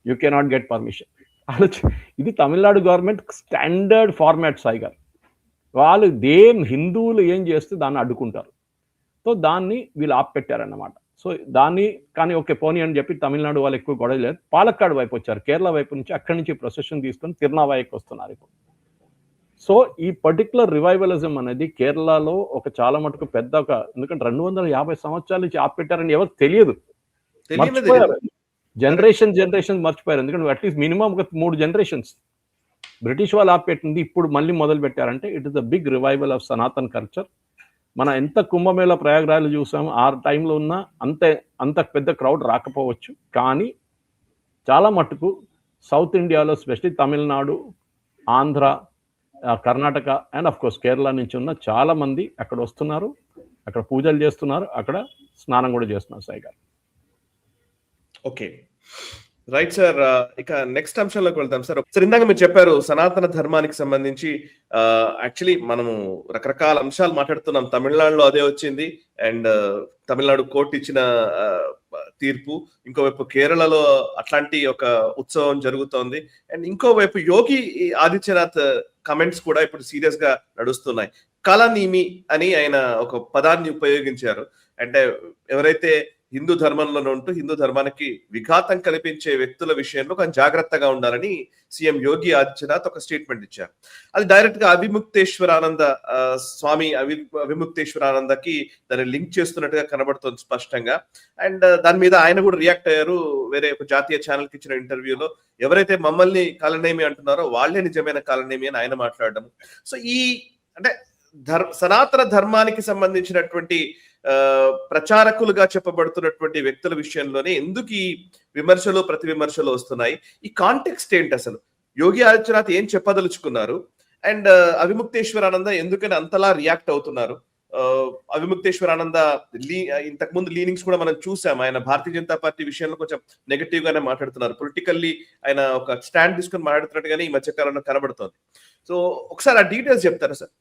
S2: you cannot get permission. ఇది Tamil Nadu government standard format Sai గారు. వాళ్ళు హిందువులు ఏం చేస్తే దాన్ని అడ్డుకుంటారు. సో దాన్ని వీళ్ళు ఆపెట్టారన్నమాట. సో దాన్ని కానీ ఓకే పోనీ అని చెప్పి తమిళనాడు వాళ్ళు ఎక్కువ గొడవ లేదు, పాలక్కాడ్ వైపు వచ్చారు. కేరళ వైపు నుంచి అక్కడి నుంచి ప్రొసెషన్ తీసుకొని తిరునావాయికి వస్తున్నారు ఇప్పుడు. సో ఈ పర్టికులర్ రివైవలిజం అనేది కేరళలో ఒక చాలా మటుకు పెద్ద ఎందుకంటే 250 సంవత్సరాల నుంచి ఆపెట్టారని ఎవరు తెలియదు, మర్చిపోయారు. జనరేషన్ మర్చిపోయారు. ఎందుకంటే అట్లీస్ట్ మినిమం ఒక 3 జనరేషన్స్ బ్రిటిష్ వాళ్ళు ఆపెట్టింది ఇప్పుడు మళ్ళీ మొదలు పెట్టారంటే it is the big revival of Sanatan culture. మనం ఎంత కుంభమేళ ప్రయాగరాలు చూసాము ఆ టైంలో ఉన్న అంత పెద్ద క్రౌడ్ రాకపోవచ్చు, కానీ చాలా మటుకు సౌత్ ఇండియాలో specially Tamil Nadu, Andhra, Karnataka and of course Kerala నుంచి ఉన్న చాలా మంది అక్కడ వస్తున్నారు, అక్కడ పూజలు చేస్తున్నారు, అక్కడ స్నానం కూడా చేస్తున్నారు సాయి గారు.
S1: ఓకే రైట్ సార్, ఇక నెక్స్ట్ అంశంలోకి వెళ్తాం సార్. సార్ ఇందాక మీరు చెప్పారు సనాతన ధర్మానికి సంబంధించి యాక్చువల్లీ మనము రకరకాల అంశాలు మాట్లాడుతున్నాం. తమిళనాడులో అదే వచ్చింది అండ్ తమిళనాడు కోర్టు ఇచ్చిన తీర్పు, ఇంకోవైపు కేరళలో అట్లాంటి ఒక ఉత్సవం జరుగుతోంది అండ్ ఇంకోవైపు యోగి ఆదిత్యనాథ్ కమెంట్స్ కూడా ఇప్పుడు సీరియస్ గా నడుస్తున్నాయి. కళనీమి అని ఆయన ఒక పదాన్ని ఉపయోగించారు. అంటే ఎవరైతే హిందూ ధర్మంలోనే ఉంటూ హిందూ ధర్మానికి విఘాతం కల్పించే వ్యక్తుల విషయంలో కొంచెం జాగ్రత్తగా ఉండాలని సీఎం యోగి ఆదిత్యనాథ్ ఒక స్టేట్మెంట్ ఇచ్చారు. అది డైరెక్ట్ గా అవిముక్తేశ్వరానంద స్వామి అవిముక్తేశ్వరానందకి దాన్ని లింక్ చేస్తున్నట్టుగా కనబడుతుంది స్పష్టంగా. అండ్ దాని మీద ఆయన కూడా రియాక్ట్ అయ్యారు. వేరే ఒక జాతీయ ఛానల్ కి ఇచ్చిన ఇంటర్వ్యూలో ఎవరైతే మమ్మల్ని కాలనేమి అంటున్నారో వాళ్ళే నిజమైన కాలనేమి అని ఆయన మాట్లాడడం. సో ఈ అంటే సనాతన ధర్మానికి సంబంధించినటువంటి ప్రచారకులుగా చెప్పబడుతున్నటువంటి వ్యక్తుల విషయంలోనే ఎందుకు ఈ విమర్శలు ప్రతి విమర్శలు వస్తున్నాయి? ఈ కాంటెక్స్ట్ ఏంటి అసలు? యోగి ఆదిత్యనాథ్ ఏం చెప్పదలుచుకున్నారు అండ్ అవిముక్తేశ్వరానంద ఎందుకని అంతలా రియాక్ట్ అవుతున్నారు? అవిముక్తేశ్వరానంద ఇంతకు ముందు లీనింగ్స్ కూడా మనం చూసాం. ఆయన భారతీయ జనతా పార్టీ విషయంలో కొంచెం నెగెటివ్ గానే మాట్లాడుతున్నారు. పొలిటికల్లీ ఆయన ఒక స్టాండ్ తీసుకొని మాట్లాడుతున్నట్టుగానే ఈ మధ్య కాలంలో కనబడుతోంది. సో ఒకసారి ఆ డీటెయిల్స్ చెప్తారా సార్?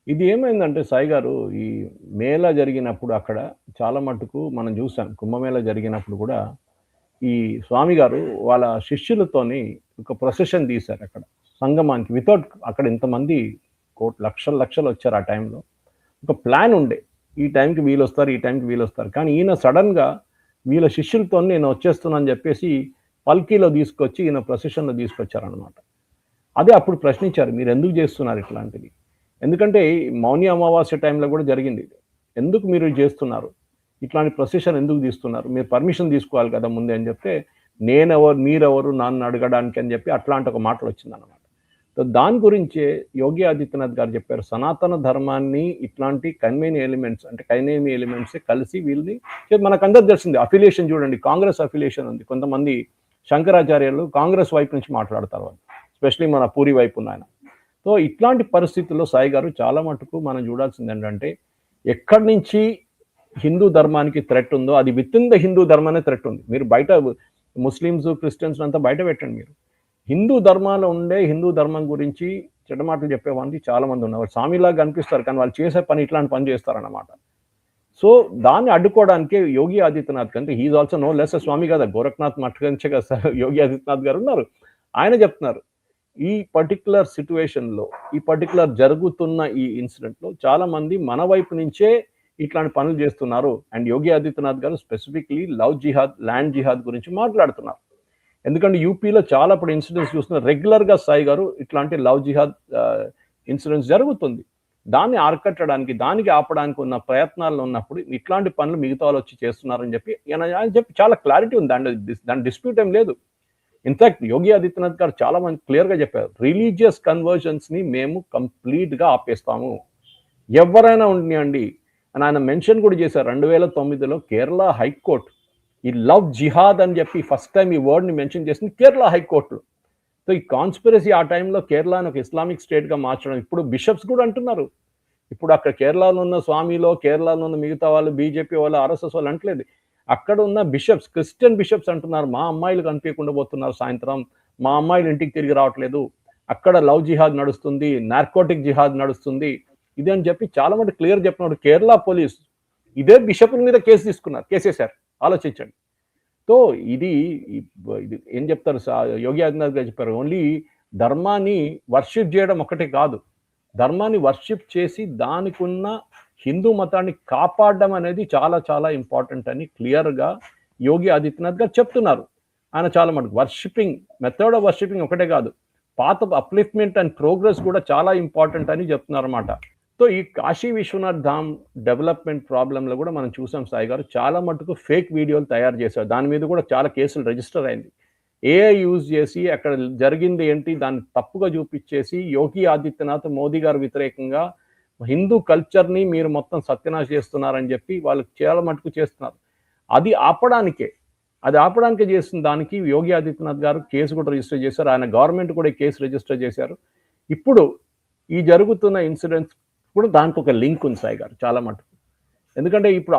S2: ఇది ఏమైందంటే సాయి గారు, ఈ మేళా జరిగినప్పుడు అక్కడ చాలా మటుకు మనం చూసాం. కుంభమేళా జరిగినప్పుడు కూడా ఈ స్వామి గారు వాళ్ళ శిష్యులతోని ఒక ప్రొసెషన్ తీశారు అక్కడ సంగమానికి. వితౌట్ అక్కడ ఇంతమంది లక్షలు లక్షలు వచ్చారు ఆ టైంలో. ఒక ప్లాన్ ఉండే, ఈ టైంకి వీళ్ళు వస్తారు, ఈ టైంకి వీళ్ళు వస్తారు. కానీ ఈయన సడన్గా వీళ్ళ శిష్యులతో నేను వచ్చేస్తున్నాను చెప్పేసి పల్కీలో తీసుకొచ్చి ఈయన ప్రొసెషన్లో తీసుకొచ్చారనమాట. అదే అప్పుడు ప్రశ్నించారు, మీరు ఎందుకు చేస్తున్నారు ఇట్లాంటిది? ఎందుకంటే మౌని అమావాస్య టైంలో కూడా జరిగింది ఇది. ఎందుకు మీరు చేస్తున్నారు, ఇట్లాంటి ప్రొసెషన్ ఎందుకు తీస్తున్నారు, మీరు పర్మిషన్ తీసుకోవాలి కదా ముందే అని చెప్తే, నేనెవరు మీరెవరు నన్ను అడగడానికి అని చెప్పి అట్లాంటి ఒక మాటలు వచ్చిందనమాట. సో దాని గురించే యోగి ఆదిత్యనాథ్ గారు చెప్పారు, సనాతన ధర్మాన్ని ఇట్లాంటి కన్వైన్ ఎలిమెంట్స్ అంటే కైనేమి ఎలిమెంట్స్ కలిసి వీళ్ళని మనకందరూ తెలిసింది. అఫిలియేషన్ చూడండి, కాంగ్రెస్ అఫిలియేషన్ ఉంది. కొంతమంది శంకరాచార్యులు కాంగ్రెస్ వైపు నుంచి మాట్లాడతారు వాళ్ళు, ఎస్పెషలీ మన పూరి వైపు ఉన్న ఆయన. సో ఇట్లాంటి పరిస్థితుల్లో సాయి గారు చాలా మటుకు మనం చూడాల్సింది ఏంటంటే, ఎక్కడి నుంచి హిందూ ధర్మానికి థ్రెట్ ఉందో అది విత్ ఇన్ ద హిందూ ధర్మానే థ్రెట్ ఉంది. మీరు బయట ముస్లిమ్స్ క్రిస్టియన్స్ అంతా బయట పెట్టండి. మీరు హిందూ ధర్మాల్లో ఉండే హిందూ ధర్మం గురించి చెడ్డమాటలు చెప్పేవాళ్ళకి చాలా మంది ఉన్నారు. స్వామిలాగా కనిపిస్తారు కానీ వాళ్ళు చేసే పని ఇట్లాంటి పని చేస్తారన్నమాట. సో దాన్ని అడ్డుకోవడానికి యోగి ఆదిత్యనాథ్ కంటే, హీఈస్ ఆల్సో నో లెస్ స్వామి కదా, గోరఖ్నాథ్ మఠంచే కదా యోగి ఆదిత్యనాథ్ గారు ఉన్నారు. ఆయన చెప్తున్నారు, ఈ పర్టికులర్ సిచ్యువేషన్లో ఈ పర్టికులర్ జరుగుతున్న ఈ ఇన్సిడెంట్లో చాలా మంది మన వైపు నుంచే ఇట్లాంటి పనులు చేస్తున్నారు. అండ్ యోగి ఆదిత్యనాథ్ గారు స్పెసిఫిక్లీ లవ్ జిహాద్, ల్యాండ్ జిహాద్ గురించి మాట్లాడుతున్నారు. ఎందుకంటే యూపీలో చాలా ఇప్పుడు ఇన్సిడెంట్స్ చూస్తున్నారు. రెగ్యులర్గా సాయి గారు ఇట్లాంటి లవ్ జిహాద్ ఇన్సిడెంట్స్ జరుగుతుంది. దాన్ని ఆర్కట్టడానికి, దానికి ఆపడానికి ఉన్న ప్రయత్నాల్లో ఉన్నప్పుడు ఇట్లాంటి పనులు మిగతా వాళ్ళు వచ్చి చేస్తున్నారని చెప్పి ఆయన చెప్పి చాలా క్లారిటీ ఉంది. దాని డిస్ప్యూట్ ఏం లేదు. ఇన్ఫాక్ట్ యోగి ఆదిత్యనాథ్ గారు చాలా మంది క్లియర్గా చెప్పారు, రిలీజియస్ కన్వర్జన్స్ని మేము కంప్లీట్గా ఆపేస్తాము, ఎవరైనా ఉండియండి అని ఆయన మెన్షన్ కూడా చేశారు. 2009లో కేరళ హైకోర్టు ఈ లవ్ జిహాద్ అని చెప్పి ఫస్ట్ టైం ఈ వర్డ్ని మెన్షన్ చేసింది కేరళ హైకోర్టులో. సో ఈ కాన్స్పిరసీ ఆ టైంలో కేరళని ఒక ఇస్లామిక్ స్టేట్గా మార్చడం, ఇప్పుడు బిషప్స్ కూడా అంటున్నారు. ఇప్పుడు అక్కడ కేరళలో ఉన్న స్వామిలో, కేరళలో ఉన్న మిగతా వాళ్ళు, బీజేపీ వాళ్ళు, ఆర్ఎస్ఎస్ వాళ్ళు అంటలేదు. అక్కడ ఉన్న బిషప్స్, క్రిస్టియన్ బిషప్స్ అంటున్నారు, మా అమ్మాయిలు కనిపించకుండా పోతున్నారు సాయంత్రం, మా అమ్మాయిలు ఇంటికి తిరిగి రావట్లేదు, అక్కడ లవ్ జిహాద్ నడుస్తుంది, నార్కోటిక్ జిహాద్ నడుస్తుంది, ఇది అని చెప్పి చాలా మంది క్లియర్ చెప్పినాడు. కేరళ పోలీస్ ఇదే బిషప్ల మీద కేసేశారు. ఆలోచించండి. సో ఇది ఏం చెప్తారు యోగి ఆదిత్యనాథ్ గారు చెప్పారు, ఓన్లీ ధర్మాన్ని వర్షిప్ చేయడం ఒకటే కాదు, ధర్మాన్ని వర్షిప్ చేసి దానికి ఉన్న హిందూ మతాన్ని కాపాడడం అనేది చాలా చాలా ఇంపార్టెంట్ అని క్లియర్గా యోగి ఆదిత్యనాథ్ గారు చెప్తున్నారు. ఆయన చాలా మటుకు వర్షిపింగ్, మెథడ్ ఆఫ్ వర్షిపింగ్ ఒకటే కాదు, path of upliftment and progress కూడా చాలా ఇంపార్టెంట్ అని చెప్తున్నారు అన్నమాట. సో ఈ కాశీ విశ్వనాథ్ ధామ్ డెవలప్మెంట్ ప్రాబ్లంలో కూడా మనం చూసాం సాయి గారు, చాలా మటుకు ఫేక్ వీడియోలు తయారు చేశారు. దాని మీద కూడా చాలా కేసులు రిజిస్టర్ అయింది. ఏఐ యూజ్ చేసి అక్కడ జరిగింది ఏంటి దాన్ని తప్పుగా చూపించేసి యోగి ఆదిత్యనాథ్ మోదీ గారు వ్యతిరేకంగా హిందూ కల్చర్ని మీరు మొత్తం సత్యనాశ చేస్తున్నారని చెప్పి వాళ్ళు చాలా మటుకు చేస్తున్నారు. అది ఆపడానికే చేసిన దానికి యోగి ఆదిత్యనాథ్ గారు కేసు కూడా రిజిస్టర్ చేశారు. ఆయన గవర్నమెంట్ కూడా ఈ కేసు రిజిస్టర్ చేశారు. ఇప్పుడు ఈ జరుగుతున్న ఇన్సిడెంట్స్ కూడా దానికి ఒక లింక్ ఉంది సాయి గారు చాలా మటుకు. ఎందుకంటే ఇప్పుడు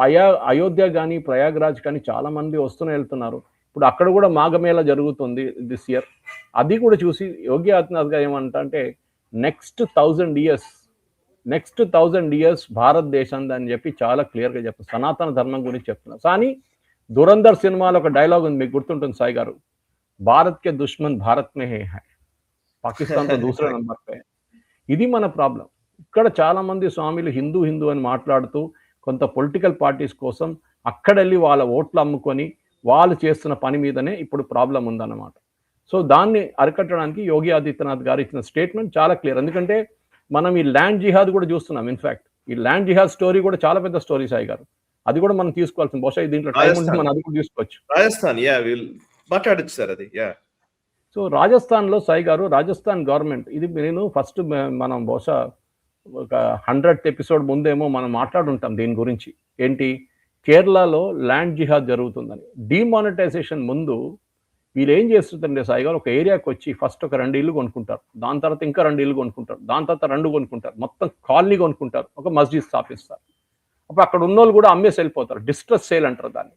S2: అయోధ్య కానీ ప్రయాగ్రాజ్ కానీ చాలా మంది వెళ్తున్నారు. ఇప్పుడు అక్కడ కూడా మాఘమేళ జరుగుతుంది దిస్ ఇయర్. అది కూడా చూసి యోగి ఆదిత్యనాథ్ గారు ఏమంటే నెక్స్ట్ 1000 ఇయర్స్ భారతదేశం అని చెప్పి చాలా క్లియర్గా చెప్తారు. సనాతన ధర్మం గురించి చెప్తున్నారు. కానీ దురంధర్ సినిమాలో ఒక డైలాగ్ ఉంది, మీకు గుర్తుంటుంది సాయి గారు, భారత్ కే దుష్మన్ భారత్ మే హై, పాకిస్తాన్తో దూసరా నంబర్ పే. ఇది మన ప్రాబ్లం. ఇక్కడ చాలా మంది స్వామిలు హిందూ అని మాట్లాడుతూ కొంత పొలిటికల్ పార్టీస్ కోసం అక్కడెళ్ళి వాళ్ళ ఓట్లు అమ్ముకొని వాళ్ళు చేస్తున్న పని మీదనే ఇప్పుడు ప్రాబ్లం ఉందన్నమాట. సో దాన్ని అరికట్టడానికి యోగి ఆదిత్యనాథ్ గారు ఇచ్చిన స్టేట్మెంట్ చాలా క్లియర్. ఎందుకంటే మనం ఈ ల్యాండ్ జిహాద్ కూడా చూస్తున్నాం. ఇన్ఫాక్ట్ ఈ ల్యాండ్ జిహాద్ స్టోరీ కూడా చాలా పెద్ద స్టోరీ సాయి గారు, అది కూడా మనం తీసుకోవాల్సింది. బహుశా దీంట్లో టైం ఉంటే మనం అది కూడా తీసుకోవచ్చు.
S1: మాట్లాడచ్చు సార్ అది.
S2: సో రాజస్థాన్లో సాయి గారు, రాజస్థాన్ గవర్నమెంట్, ఇది నేను ఫస్ట్ మనం బహుశా ఒక 100th ఎపిసోడ్ ముందేమో మనం మాట్లాడుంటాం దీని గురించి. ఏంటి, కేరళలో ల్యాండ్ జిహాద్ జరుగుతుందని. డిమానిటైజేషన్ ముందు వీళ్ళు ఏం చేస్తుందంటే సాయి గారు, ఒక ఏరియాకి వచ్చి ఫస్ట్ ఒక 2 ఇళ్ళు కొనుక్కుంటారు, దాని తర్వాత ఇంకా 2 ఇళ్ళు కొనుక్కుంటారు, దాని తర్వాత 2 కొనుక్కుంటారు, మొత్తం కాలనీ కొనుక్కుంటారు, ఒక మస్జిద్ స్థాపిస్తారు. అప్పుడు అక్కడ ఉన్నోళ్ళు కూడా అమ్మేసి వెళ్ళిపోతారు. డిస్ట్రెస్ సేల్ అంటారు దాన్ని.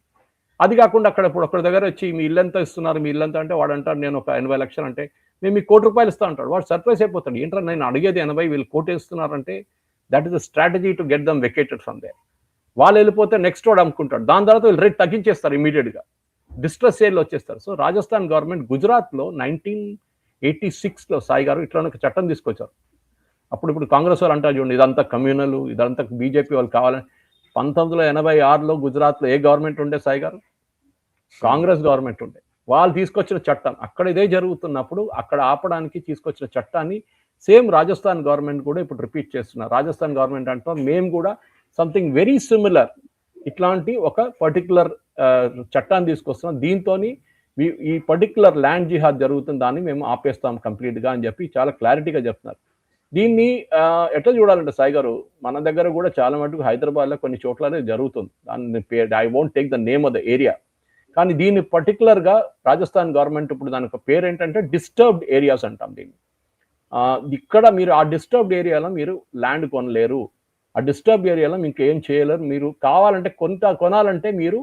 S2: అది కాకుండా అక్కడ ఇప్పుడు ఒకరి దగ్గర వచ్చి మీ ఇల్లు ఎంత ఇస్తున్నారు, మీ ఇల్లు ఎంత అంటే వాడు అంటాడు నేను ఒక 80 లక్షలు అంటే మేము మీకు ₹1 కోటి ఇస్తా అంటాడు. వాడు సర్ప్రైజ్ అయిపోతాడు. ఏంట్రా నేను అడిగేది 80 వీళ్ళు 1 కోటి ఇస్తున్నారంటే that is the strategy to get them vacated from there. వాళ్ళు వెళ్ళిపోతే నెక్స్ట్ వాడు అమ్ముకుంటాడు. దాని తర్వాత వీళ్ళు రేట్ తగ్గించేస్తారు ఇమీడియట్గా. డిస్ట్రెస్ సేల్ వచ్చేస్తారు. సో రాజస్థాన్ గవర్నమెంట్ గుజరాత్లో 1986లో సాయి గారు ఇట్లా ఒక చట్టం తీసుకొచ్చారు. ఇప్పుడు కాంగ్రెస్ వాళ్ళు అంటారు చూడండి ఇదంతా కమ్యూనల్, ఇదంతా బీజేపీ వాళ్ళు కావాలని. 1986లో గుజరాత్లో ఏ గవర్నమెంట్ ఉండే సాయి గారు? కాంగ్రెస్ గవర్నమెంట్ ఉండే. వాళ్ళు తీసుకొచ్చిన చట్టం అక్కడ ఇదే జరుగుతున్నప్పుడు అక్కడ ఆపడానికి తీసుకొచ్చిన చట్టాన్ని సేమ్ రాజస్థాన్ గవర్నమెంట్ కూడా ఇప్పుడు రిపీట్ చేస్తున్నారు. రాజస్థాన్ గవర్నమెంట్ అంటాం మేము కూడా సంథింగ్ వెరీ సిమిలర్ ఇట్లాంటి ఒక పర్టికులర్ చట్టాన్ని తీసుకొస్తున్నాం. దీంతో ఈ పర్టికులర్ ల్యాండ్ జిహాద్ జరుగుతుంది, దాన్ని మేము ఆపేస్తాం కంప్లీట్గా అని చెప్పి చాలా క్లారిటీగా చెప్తున్నారు. దీన్ని ఎట్లా చూడాలంటే సాయి గారు, మన దగ్గర కూడా చాలా మటుకు హైదరాబాద్లో కొన్ని చోట్లనే జరుగుతుంది. దాన్ని I won't take the name of the area, కానీ దీన్ని పర్టికులర్గా రాజస్థాన్ గవర్నమెంట్ ఇప్పుడు దానికి ఒక పేరు ఏంటంటే డిస్టర్బ్డ్ ఏరియాస్ అంటాం దీన్ని. ఇక్కడ మీరు ఆ డిస్టర్బ్డ్ ఏరియాలో మీరు ల్యాండ్ కొనలేరు, ఆ డిస్టర్బ్ ఏరియాలో మీకు ఏం చేయలేరు. మీరు కావాలంటే కొనాలంటే మీరు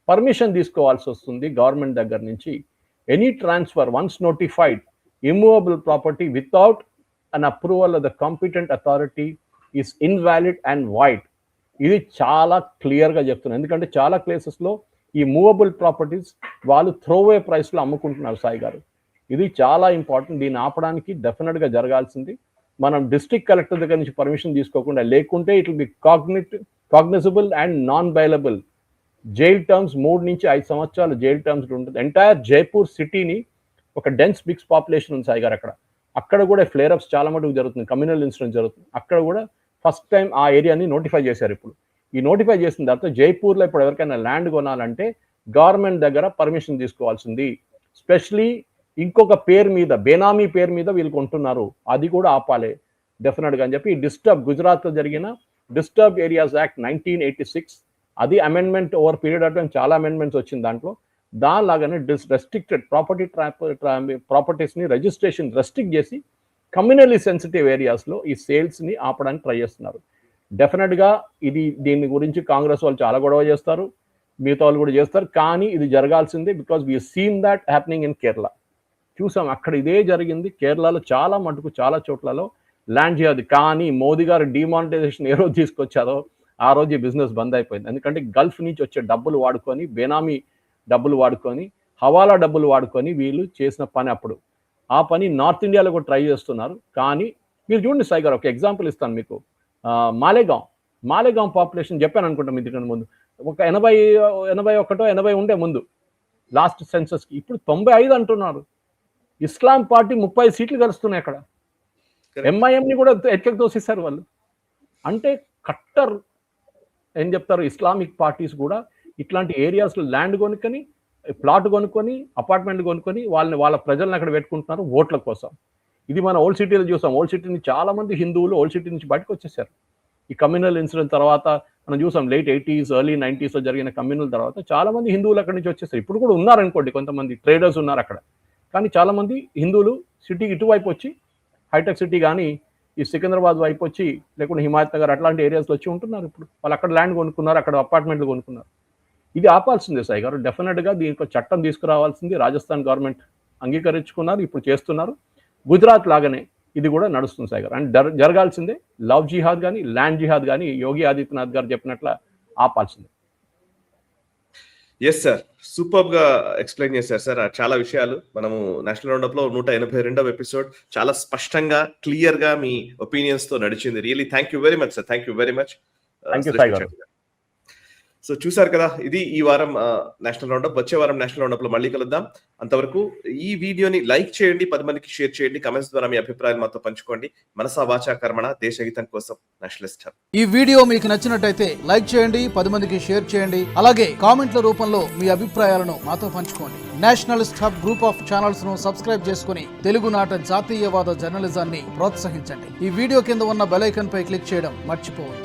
S2: పర్మిషన్ తీసుకోవాల్సి వస్తుంది గవర్నమెంట్ దగ్గర నుంచి. Any transfer once notified immovable property without an approval of the competent authority is invalid and wide. ఇది చాలా క్లియర్గా చెప్తున్నాను. ఎందుకంటే చాలా ప్లేసెస్లో ఈ మూవబుల్ ప్రాపర్టీస్ వాళ్ళు థ్రోవే ప్రైస్లో అమ్ముకుంటున్నారు సాయి గారు. ఇది చాలా ఇంపార్టెంట్. దీన్ని ఆపడానికి డెఫినెట్గా జరగాల్సింది. మనం డిస్ట్రిక్ట్ కలెక్టర్ దగ్గర నుంచి పర్మిషన్ తీసుకోకుండా, లేకుంటే it will be cognisable and non bailable. Jail terms 3 నుంచి 5 సంవత్సరాలు జైల్ టర్మ్స్ ఉంటుంది. ఎంటైర్ జైపూర్ సిటీని ఒక డెన్స్ మిక్స్ పాపులేషన్ ఉంది సాయి గారు అక్కడ కూడా ఫ్లేరప్స్ చాలా మటుకు జరుగుతుంది, కమ్యూనల్ ఇన్సిడెంట్ జరుగుతుంది. అక్కడ కూడా ఫస్ట్ టైం ఆ ఏరియాని నోటిఫై చేశారు. ఇప్పుడు ఈ నోటిఫై చేసిన తర్వాత జైపూర్లో ఇప్పుడు ఎవరికైనా ల్యాండ్ కొనాలంటే గవర్నమెంట్ దగ్గర పర్మిషన్ తీసుకోవాల్సింది. స్పెషలీ ఇంకొక పేరు మీద, బేనామీ పేరు మీద వీళ్ళు కొంటున్నారు, అది కూడా ఆపాలి డెఫినెట్గా అని చెప్పి గుజరాత్లో జరిగిన డిస్టర్బ్ ఏరియాస్ యాక్ట్ 1986 అది amendment over period of time చాలా అమెండ్మెంట్స్ వచ్చింది దాంట్లో. దానిలాగానే రెస్ట్రిక్టెడ్ ప్రాపర్టీస్ని రిజిస్ట్రేషన్ రెస్ట్రిక్ట్ చేసి కమ్యూనల్లీ సెన్సిటివ్ ఏరియాస్లో ఈ సేల్స్ని ఆపడానికి ట్రై చేస్తున్నారు. డెఫినెట్గా దీని గురించి కాంగ్రెస్ వాళ్ళు చాలా గొడవ చేస్తారు, మిగతా వాళ్ళు కూడా చేస్తారు, కానీ ఇది జరగాల్సిందే. Because we seen that happening in Kerala. చూసాం అక్కడ ఇదే జరిగింది. కేరళలో చాలా మటుకు చాలా చోట్లలో ల్యాండ్ చేయదు. కానీ మోదీ గారు డిమానిటైజేషన్ ఏ రోజు తీసుకొచ్చారో ఆ రోజు ఈ బిజినెస్ బంద్ అయిపోయింది. ఎందుకంటే గల్ఫ్ నుంచి వచ్చే డబ్బులు వాడుకొని, బేనామీ డబ్బులు వాడుకొని, హవాలా డబ్బులు వాడుకొని వీళ్ళు చేసిన పని అప్పుడు. ఆ పని నార్త్ ఇండియాలో కూడా ట్రై చేస్తున్నారు. కానీ మీరు చూడండి సాయి గారు, ఒక ఎగ్జాంపుల్ ఇస్తాను మీకు. మాలేగాం పాపులేషన్ చెప్పాను అనుకుంటాం ఇంతకంటే ముందు, ఒక 81 ఉండే ముందు లాస్ట్ సెన్సస్కి. ఇప్పుడు 95 అంటున్నారు. ఇస్లాం పార్టీ 30 సీట్లు గెలుస్తున్నాయి అక్కడ. ఎంఐఎంని కూడా ఎట్లకి తోసేశారు వాళ్ళు. అంటే కట్టర్ ఏం చెప్తారు, ఇస్లామిక్ పార్టీస్ కూడా ఇట్లాంటి ఏరియాస్లో ల్యాండ్ కొనుక్కొని, ప్లాట్ కొనుక్కొని, అపార్ట్మెంట్ కొనుక్కొని వాళ్ళ ప్రజలను అక్కడ పెట్టుకుంటున్నారు ఓట్ల కోసం. ఇది మన ఓల్డ్ సిటీలో చూసాం. ఓల్డ్ సిటీ నుంచి చాలా మంది హిందువులు ఓల్డ్ సిటీ నుంచి బయటకు వచ్చేసారు. ఈ కమ్యూనల్ ఇన్సిడెంట్ తర్వాత మనం చూసాం, లేట్ 80s ఎర్లీ 90sలో జరిగిన కమ్యూనల్ తర్వాత చాలా మంది హిందువులు అక్కడి నుంచి వచ్చేసారు. ఇప్పుడు కూడా ఉన్నారనుకోండి, కొంతమంది ట్రేడర్స్ ఉన్నారు అక్కడ. కానీ చాలా మంది హిందువులు సిటీ ఇటువైపు వచ్చి, హైటెక్ సిటీ కానీ ఈ సికింద్రాబాద్ వైపు వచ్చి, లేకుంటే హిమాయత్ నగర్ అట్లాంటి ఏరియాస్లో వచ్చి ఉంటున్నారు. ఇప్పుడు వాళ్ళు అక్కడ ల్యాండ్ కొనుక్కున్నారు, అక్కడ అపార్ట్మెంట్లు కొనుక్కున్నారు. ఇది ఆపాల్సిందే సాయి గారు. డెఫినెట్గా దీనికి చట్టం తీసుకురావాల్సింది. రాజస్థాన్ గవర్నమెంట్ అంగీకరించుకున్నారు, ఇప్పుడు చేస్తున్నారు. గుజరాత్ లాగానే ఇది కూడా నడుస్తుంది సాయి గారు. అండ్ జరగాల్సిందే. లవ్ జిహాద్ కానీ ల్యాండ్ జిహాద్ కానీ యోగి ఆదిత్యనాథ్ గారు చెప్పినట్ల ఆపాల్సిందే.
S1: ఎస్ సార్, సూపర్ గా ఎక్స్ప్లెయిన్ చేశారు సార్. చాలా విషయాలు మనము నేషనల్ రౌండప్ లో 182వ ఎపిసోడ్ చాలా స్పష్టంగా క్లియర్ గా మీ ఒపీనియన్స్ తో నడిచింది. Really thank you very much sir. Thank you very much. So చూసారు కదా, ఇది ఈ వారం నేషనల్ రౌండప్. వచ్చే వారం నేషనల్ రౌండప్ లో మళ్ళీ కలుద్దాం. అంతవరకు ఈ వీడియోని లైక్ చేయండి, 10 మందికి షేర్ చేయండి, కమెంట్స్ ద్వారా మీ అభిప్రాయాలు మాతో పంచుకోండి. మనసా వాచా కర్మణ, దేశహితం కోసం నేషనలిస్ట్ హబ్.
S3: ఈ వీడియో మీకు నచ్చినట్టయితే లైక్ చేయండి, 10 మందికి షేర్ చేయండి, అలాగే కామెంట్ల రూపంలో మీ అభిప్రాయాలను మాతో పంచుకోండి. Nationalist hub group of channels ను సబ్స్క్రైబ్ చేసుకుని తెలుగునాట జాతీయవాద జర్నలిజాన్ని ప్రోత్సహించండి. ఈ వీడియో కింద ఉన్న బెల్ ఐకాన్ పై క్లిక్ చేయడం మర్చిపోవద్దు.